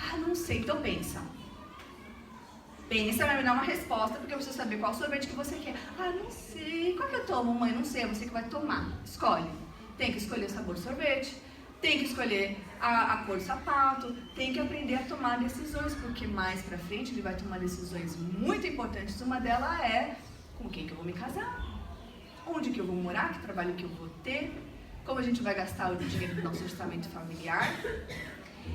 Ah, não sei, então pensa. Pensa, vai me dar uma resposta, porque eu preciso saber qual sorvete que você quer. Ah, não sei. Qual que eu tomo, mãe? Não sei, é você que vai tomar. Escolhe. Tem que escolher o sabor do sorvete, tem que escolher a cor do sapato, tem que aprender a tomar decisões, porque mais pra frente ele vai tomar decisões muito importantes. Uma delas é com quem que eu vou me casar, onde que eu vou morar, que trabalho que eu vou ter, como a gente vai gastar o dinheiro do nosso orçamento familiar,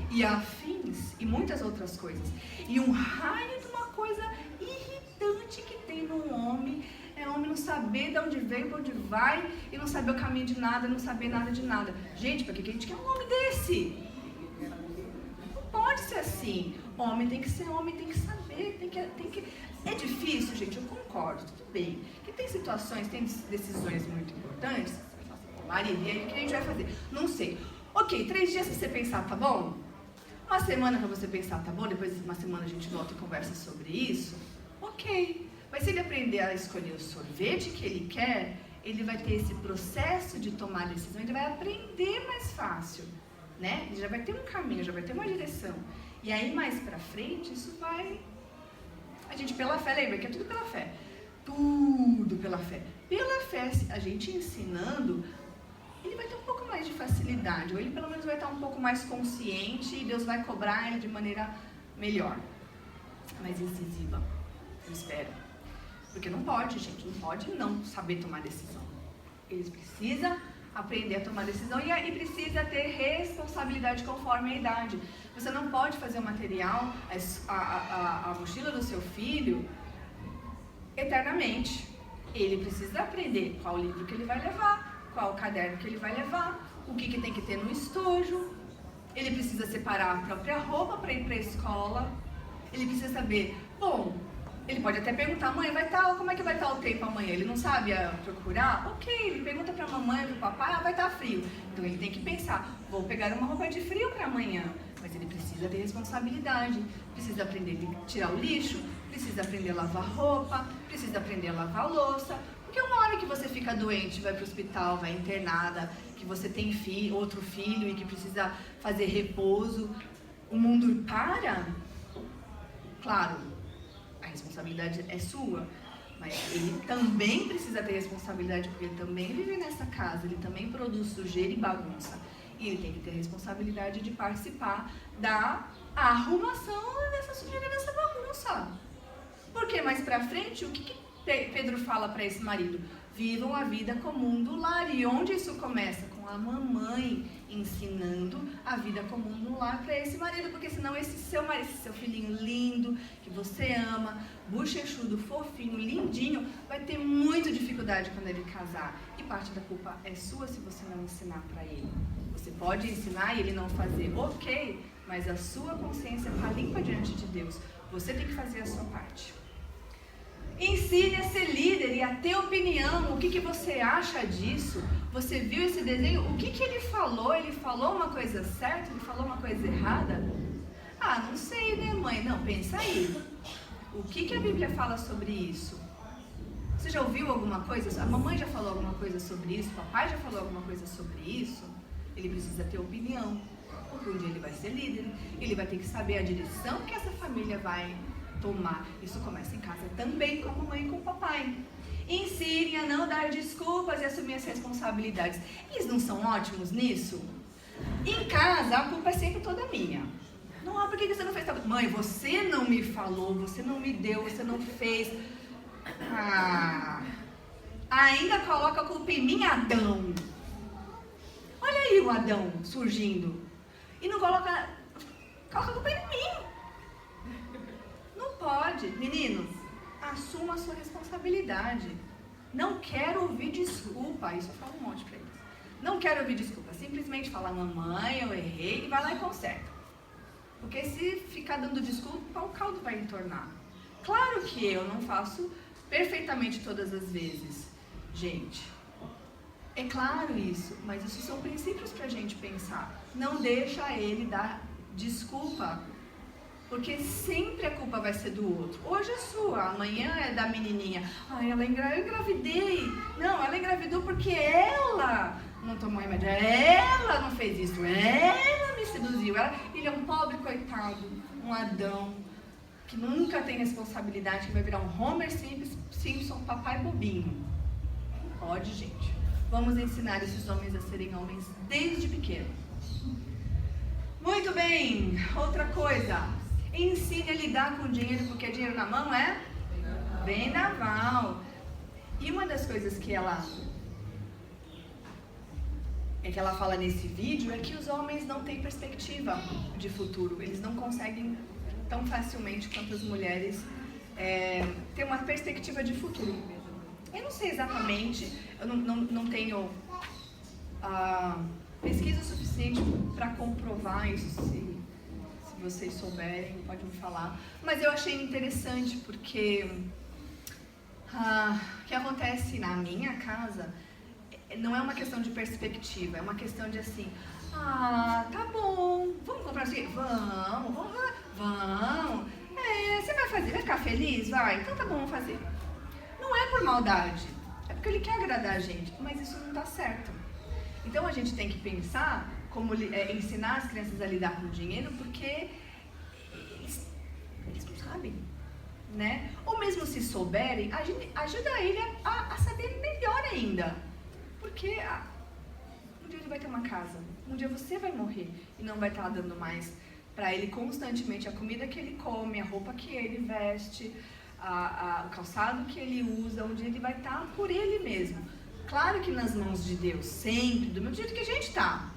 e afins, e muitas outras coisas. E um raio de uma coisa irritante que tem no homem, é o homem não saber de onde veio, para onde vai, e não saber o caminho de nada, não saber nada de nada. Gente, para que a gente quer um homem desse? Não pode ser assim. Homem tem que ser homem, tem que saber, tem que... É difícil, gente, eu concordo, tudo bem. Que tem situações, tem decisões muito importantes. Marido, e aí o que a gente vai fazer? Não sei. Ok, 3 dias pra você pensar, tá bom? Uma semana pra você pensar, tá bom? Depois de uma semana a gente volta e conversa sobre isso. Ok. Mas se ele aprender a escolher o sorvete que ele quer, ele vai ter esse processo de tomar decisão, ele vai aprender mais fácil, né? Ele já vai ter um caminho, já vai ter uma direção. E aí mais pra frente, isso vai... A gente pela fé, lembra que é tudo pela fé. Tudo pela fé. Pela fé, a gente ensinando, ele vai ter um pouco mais de facilidade, ou ele pelo menos vai estar um pouco mais consciente e Deus vai cobrar ele de maneira melhor, mais incisiva, eu espero. Porque não pode, gente, não pode não saber tomar decisão. Eles precisam aprender a tomar decisão e precisa ter responsabilidade conforme a idade. Você não pode fazer o material, a mochila do seu filho, eternamente. Ele precisa aprender qual livro que ele vai levar, qual caderno que ele vai levar, o que tem que ter no estojo. Ele precisa separar a própria roupa para ir para a escola. Ele precisa saber, bom, ele pode até perguntar, mãe, como é que vai estar o tempo amanhã? Ele não sabe procurar? Ok, ele pergunta para a mamãe, para o papai, vai estar frio. Então ele tem que pensar, vou pegar uma roupa de frio para amanhã. Mas ele precisa ter responsabilidade, precisa aprender a tirar o lixo, precisa aprender a lavar roupa, precisa aprender a lavar a louça. Porque uma hora que você fica doente, vai para o hospital, vai internada, que você tem outro filho e que precisa fazer repouso, o mundo para. Claro, a responsabilidade é sua, mas ele também precisa ter responsabilidade, porque ele também vive nessa casa, ele também produz sujeira e bagunça. E ele tem que ter responsabilidade de participar da arrumação dessa sujeira, dessa bagunça. Porque mais pra frente, o que Pedro fala para esse marido? Vivam a vida comum do lar. E onde isso começa? Com a mamãe ensinando a vida comum no lar para esse marido. Porque senão esse seu marido, esse seu filhinho lindo, que você ama, bochechudo, fofinho, lindinho, vai ter muita dificuldade quando ele casar. E parte da culpa é sua se você não ensinar para ele. Você pode ensinar e ele não fazer, ok, mas a sua consciência está limpa diante de Deus. Você tem que fazer a sua parte. Ensine a ser líder e a ter opinião. O que você acha disso? Você viu esse desenho? O que ele falou? Ele falou uma coisa certa? Ele falou uma coisa errada? Ah, não sei, né, mãe? Não, pensa aí. O que a Bíblia fala sobre isso? Você já ouviu alguma coisa? A mamãe já falou alguma coisa sobre isso? O papai já falou alguma coisa sobre isso? Ele precisa ter opinião. Porque um dia ele vai ser líder. Ele vai ter que saber a direção que essa família vai tomar. Isso começa em casa também, com a mamãe e com o papai. Ensinem a não dar desculpas e assumir as responsabilidades. Eles não são ótimos nisso? Em casa, a culpa é sempre toda minha. Não, por que você não fez tal coisa? Mãe, você não me falou, você não me deu, você não fez. Ainda coloca a culpa em mim, Adão. Olha aí o Adão surgindo. E não coloca a culpa em mim. Não pode. Meninos, assuma a sua responsabilidade. Não quero ouvir desculpa. Isso eu falo um monte pra eles. Não quero ouvir desculpa. Simplesmente fala, mamãe, eu errei, e vai lá e conserta. Porque se ficar dando desculpa, o caldo vai entornar. Claro que eu não faço perfeitamente todas as vezes. Gente, é claro isso, mas isso são princípios pra gente pensar. Não deixa ele dar desculpa. Porque sempre a culpa vai ser do outro. Hoje é sua, amanhã é da menininha. Eu engravidei. Não, ela engravidou porque ela não tomou remédio. Ela não fez isso. Ela me seduziu. Ele é um pobre coitado, um Adão, que nunca tem responsabilidade, que vai virar um Homer Simpson, papai bobinho. Pode, gente. Vamos ensinar esses homens a serem homens desde pequeno. Muito bem. Outra coisa. Ensine a lidar com dinheiro, porque dinheiro na mão é vendaval. E uma das coisas que ela fala nesse vídeo é que os homens não têm perspectiva de futuro. Eles não conseguem tão facilmente quanto as mulheres ter uma perspectiva de futuro. Eu não sei exatamente, eu não tenho pesquisa suficiente para comprovar isso. Se vocês souberem, podem me falar. Mas eu achei interessante porque o que acontece na minha casa não é uma questão de perspectiva, é uma questão de assim, tá bom, vamos comprar isso aqui? Vamos. Você vai ficar feliz? Vai, então tá bom, vamos fazer. Não é por maldade, é porque ele quer agradar a gente, mas isso não tá certo. Então a gente tem que pensar como ensinar as crianças a lidar com o dinheiro, porque eles não sabem, né? Ou mesmo se souberem, ajuda ele a saber melhor ainda. Porque um dia ele vai ter uma casa, um dia você vai morrer e não vai estar dando mais para ele constantemente a comida que ele come, a roupa que ele veste, o calçado que ele usa. Um dia ele vai estar por ele mesmo. Claro que nas mãos de Deus, sempre, do mesmo jeito que a gente está.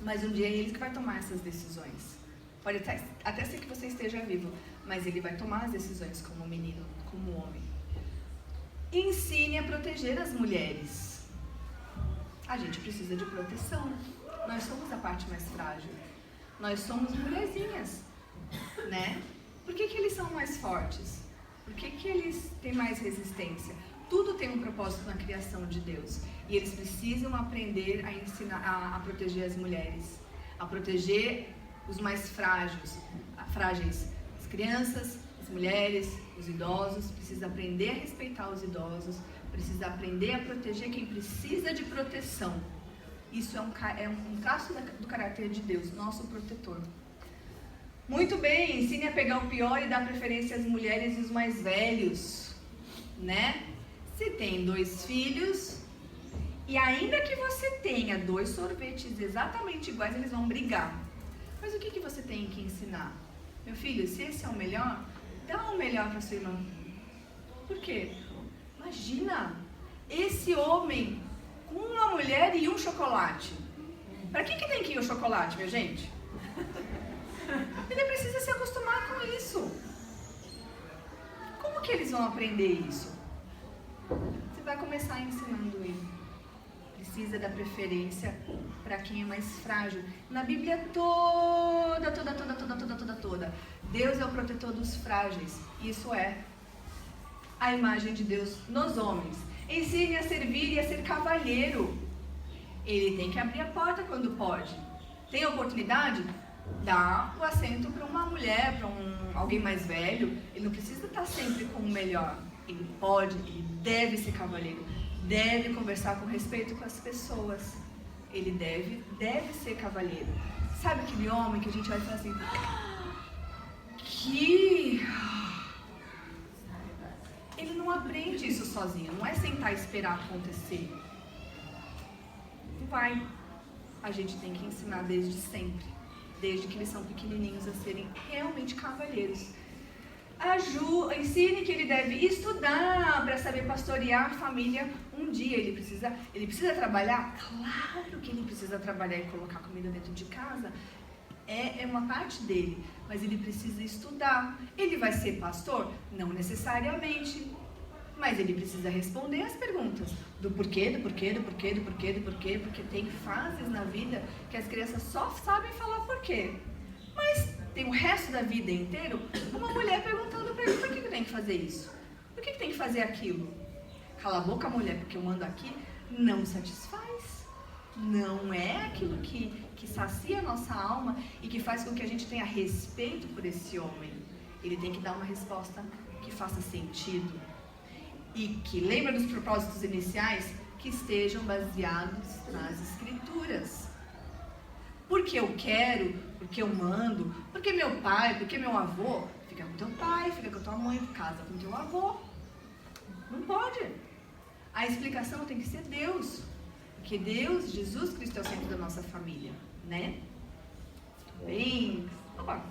Mas um dia é Ele que vai tomar essas decisões. Pode até ser que você esteja vivo, mas Ele vai tomar as decisões como menino, como homem. Ensine a proteger as mulheres. A gente precisa de proteção. Nós somos a parte mais frágil. Nós somos mulherzinhas, né? Por que eles são mais fortes? Por que eles têm mais resistência? Tudo tem um propósito na criação de Deus. E eles precisam aprender a ensinar, a proteger as mulheres, a proteger os mais frágeis, as crianças, as mulheres, os idosos. Precisa aprender a respeitar os idosos, precisa aprender a proteger quem precisa de proteção. Isso é um traço do caráter de Deus, nosso protetor. Muito bem, ensine a pegar o pior e dar preferência às mulheres e os mais velhos, né? Se tem 2 filhos, e ainda que você tenha 2 sorvetes exatamente iguais, eles vão brigar. Mas o que você tem que ensinar? Meu filho, se esse é o melhor, dá o melhor para sua irmã. Por quê? Imagina, esse homem com uma mulher e um chocolate. Para que tem que ir o chocolate, minha gente? Ele precisa se acostumar com isso. Como que eles vão aprender isso? Você vai começar ensinando ele. Precisa dar preferência para quem é mais frágil. Na Bíblia toda, Deus é o protetor dos frágeis. Isso é a imagem de Deus nos homens. Ensine a servir e a ser cavalheiro. Ele tem que abrir a porta quando pode. Tem oportunidade? Dá o assento para uma mulher, para alguém mais velho. Ele não precisa estar sempre com o melhor. Ele pode, ele deve ser cavalheiro. Deve conversar com respeito com as pessoas. Ele deve ser cavalheiro. Sabe aquele homem que a gente vai falar assim, que ele não aprende isso sozinho. Não é sentar e esperar acontecer. Não vai. A gente tem que ensinar desde sempre. Desde que eles são pequenininhos a serem realmente cavalheiros. Ensine que ele deve estudar para saber pastorear a família um dia. Ele precisa trabalhar? Claro que ele precisa trabalhar e colocar comida dentro de casa. É uma parte dele, mas ele precisa estudar. Ele vai ser pastor? Não necessariamente. Mas ele precisa responder as perguntas do porquê, porque tem fases na vida que as crianças só sabem falar porquê. Mas tem o resto da vida inteiro uma mulher perguntando para ele, por que tem que fazer isso? Por que tem que fazer aquilo? Cala a boca, mulher, porque eu mando aqui. Não satisfaz. Não é aquilo que sacia a nossa alma e que faz com que a gente tenha respeito por esse homem. Ele tem que dar uma resposta que faça sentido. E que lembra dos propósitos iniciais que estejam baseados nas Escrituras. Porque eu quero, porque eu mando, porque meu pai, porque meu avô, fica com teu pai, fica com tua mãe, casa com teu avô. Não pode. A explicação tem que ser Deus. Porque Deus, Jesus Cristo é o centro da nossa família, né? Bem, opa.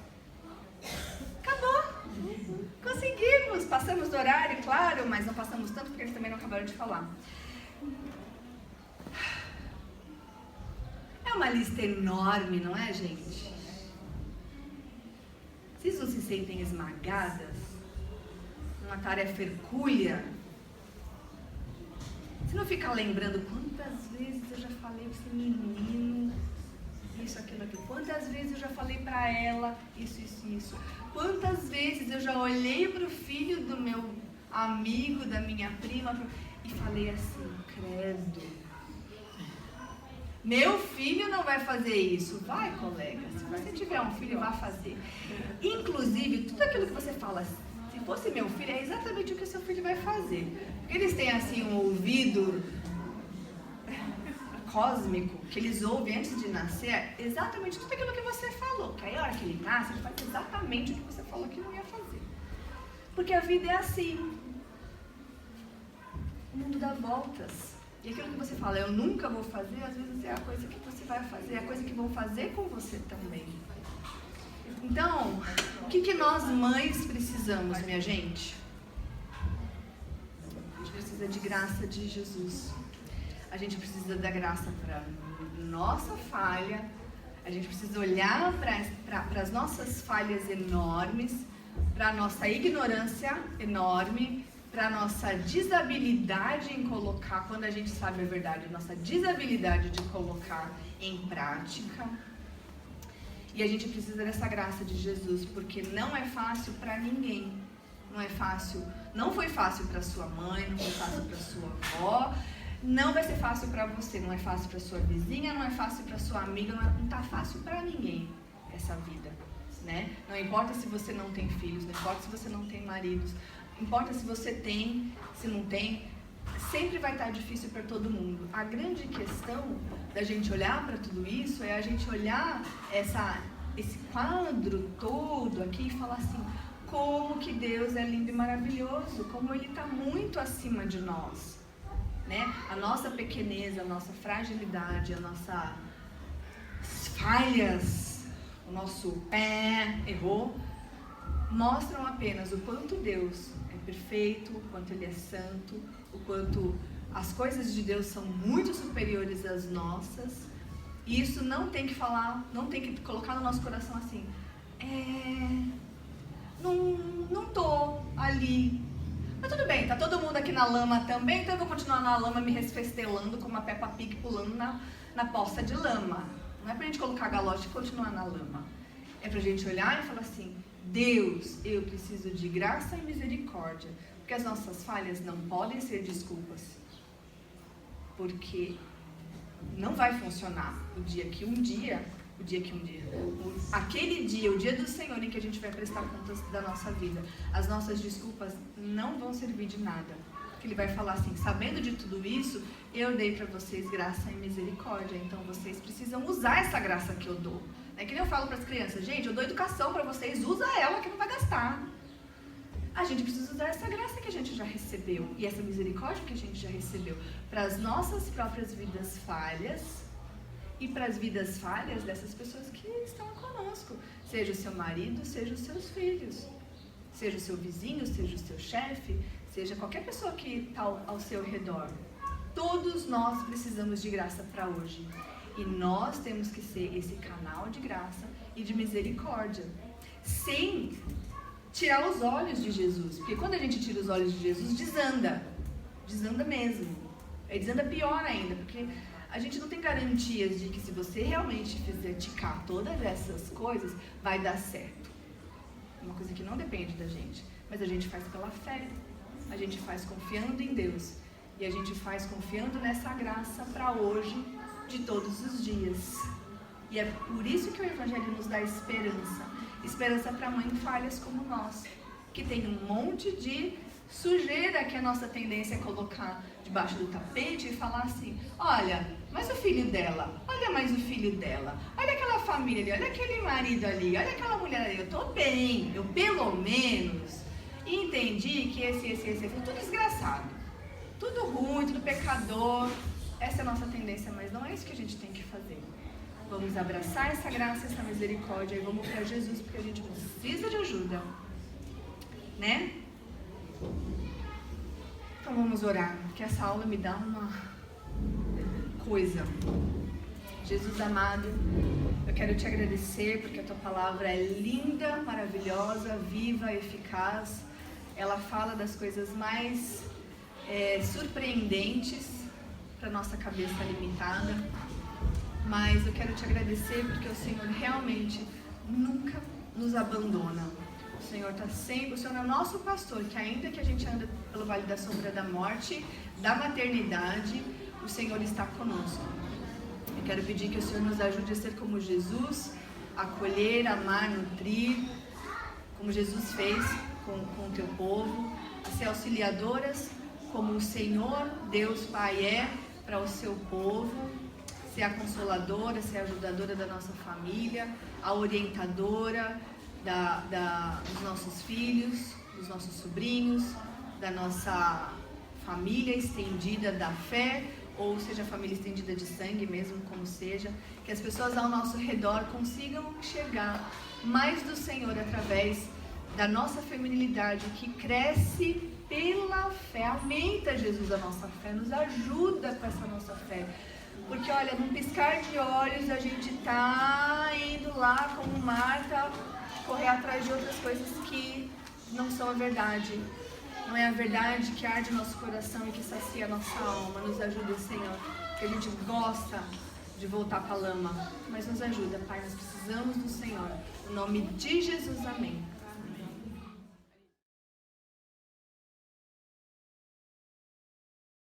Acabou. Conseguimos. Passamos do horário, claro, mas não passamos tanto porque eles também não acabaram de falar. É uma lista enorme, não é, gente? Vocês não se sentem esmagadas? Uma tarefa hercúlea? Você não fica lembrando quantas vezes eu já falei para esse menino, isso, aquilo, aquilo. Quantas vezes eu já falei para ela, isso. Quantas vezes eu já olhei para o filho do meu amigo, da minha prima, e falei assim, credo. Meu filho não vai fazer isso. Vai, colega. Se você tiver um filho, vá fazer. Inclusive, tudo aquilo que você fala, se fosse meu filho, é exatamente o que seu filho vai fazer. Porque eles têm, assim, um ouvido cósmico, que eles ouvem antes de nascer, é exatamente tudo aquilo que você falou. Que aí, a hora que ele nasce, ele faz exatamente o que você falou que não ia fazer. Porque a vida é assim. O mundo dá voltas. E aquilo que você fala, eu nunca vou fazer, às vezes é a coisa que você vai fazer, é a coisa que vão fazer com você também. Então, o que nós mães precisamos, minha gente? A gente precisa de graça de Jesus. a gente precisa da graça para nossa falha, a gente precisa olhar para as nossas falhas enormes, para a nossa ignorância enorme, para a nossa desabilidade em colocar, quando a gente sabe a verdade, a nossa desabilidade de colocar em prática. E a gente precisa dessa graça de Jesus, porque não é fácil para ninguém. Não é fácil, não foi fácil para sua mãe, não foi fácil para sua avó, não vai ser fácil para você, não é fácil para sua vizinha, não é fácil para sua amiga, não está fácil para ninguém essa vida, né? Não importa se você não tem filhos, não importa se você não tem maridos, não importa se você tem, se não tem, sempre vai estar difícil para todo mundo. A grande questão da gente olhar para tudo isso é a gente olhar esse quadro todo aqui e falar assim, como que Deus é lindo e maravilhoso, como Ele está muito acima de nós, né? A nossa pequenez, a nossa fragilidade, as nossas falhas, o nosso pé errou, mostram apenas o quanto Deus é perfeito, o quanto Ele é santo, o quanto as coisas de Deus são muito superiores às nossas. E isso não tem que falar, não tem que colocar no nosso coração assim, não tô ali. Mas tudo bem, tá todo mundo aqui na lama também, então eu vou continuar na lama me resfestelando como a Peppa Pig pulando na poça de lama. Não é pra gente colocar galoche e continuar na lama. É pra gente olhar e falar assim, Deus, eu preciso de graça e misericórdia, porque as nossas falhas não podem ser desculpas, porque não vai funcionar aquele dia, o dia do Senhor em que a gente vai prestar contas da nossa vida, as nossas desculpas não vão servir de nada, porque Ele vai falar assim, sabendo de tudo isso, eu dei para vocês graça e misericórdia, então vocês precisam usar essa graça que eu dou. É que nem eu falo para as crianças, gente, eu dou educação para vocês, usa ela que não vai gastar. A gente precisa usar essa graça que a gente já recebeu e essa misericórdia que a gente já recebeu para as nossas próprias vidas falhas e para as vidas falhas dessas pessoas que estão conosco, seja o seu marido, seja os seus filhos, seja o seu vizinho, seja o seu chefe, seja qualquer pessoa que está ao seu redor. Todos nós precisamos de graça para hoje. E nós temos que ser esse canal de graça e de misericórdia, sem tirar os olhos de Jesus. Porque quando a gente tira os olhos de Jesus, desanda mesmo. Aí desanda pior ainda, porque a gente não tem garantias de que se você realmente fizer ticar todas essas coisas, vai dar certo. É uma coisa que não depende da gente, mas a gente faz pela fé, a gente faz confiando em Deus. E a gente faz confiando nessa graça para hoje, de todos os dias. E é por isso que o Evangelho nos dá esperança. Esperança para mães falhas como nós, que tem um monte de sujeira que a nossa tendência é colocar debaixo do tapete e falar assim, olha, mas o filho dela, olha mais o filho dela, olha aquela família ali, olha aquele marido ali, olha aquela mulher ali, eu tô bem, eu pelo menos entendi que esse é tudo desgraçado, tudo ruim, tudo pecador. Essa é a nossa tendência, mas não é isso que a gente tem que fazer. Vamos abraçar essa graça, essa misericórdia e vamos para Jesus, porque a gente precisa de ajuda, né? Então vamos orar, porque essa aula me dá uma coisa. Jesus amado, eu quero te agradecer porque a tua palavra é linda, maravilhosa, viva, eficaz. Ela fala das coisas mais surpreendentes para nossa cabeça limitada, mas eu quero te agradecer porque o Senhor realmente nunca nos abandona. O Senhor está sempre, o Senhor é o nosso pastor, que ainda que a gente anda pelo vale da sombra da morte, da maternidade, o Senhor está conosco. Eu quero pedir que o Senhor nos ajude a ser como Jesus, acolher, amar, nutrir, como Jesus fez com o teu povo, a ser auxiliadoras, como o Senhor, Deus Pai é para o seu povo, ser a consoladora, ser a ajudadora da nossa família, a orientadora dos nossos filhos, dos nossos sobrinhos, da nossa família estendida da fé, ou seja, a família estendida de sangue mesmo, como seja, que as pessoas ao nosso redor consigam enxergar mais do Senhor através da nossa feminilidade, que cresce pela fé, aumenta, Jesus, a nossa fé, nos ajuda com essa nossa fé. Porque, olha, num piscar de olhos, a gente tá indo lá como Marta, correr atrás de outras coisas que não são a verdade. Não é a verdade que arde nosso coração e que sacia a nossa alma. Nos ajuda, Senhor, que a gente gosta de voltar para a lama. Mas nos ajuda, Pai, nós precisamos do Senhor. Em nome de Jesus, amém.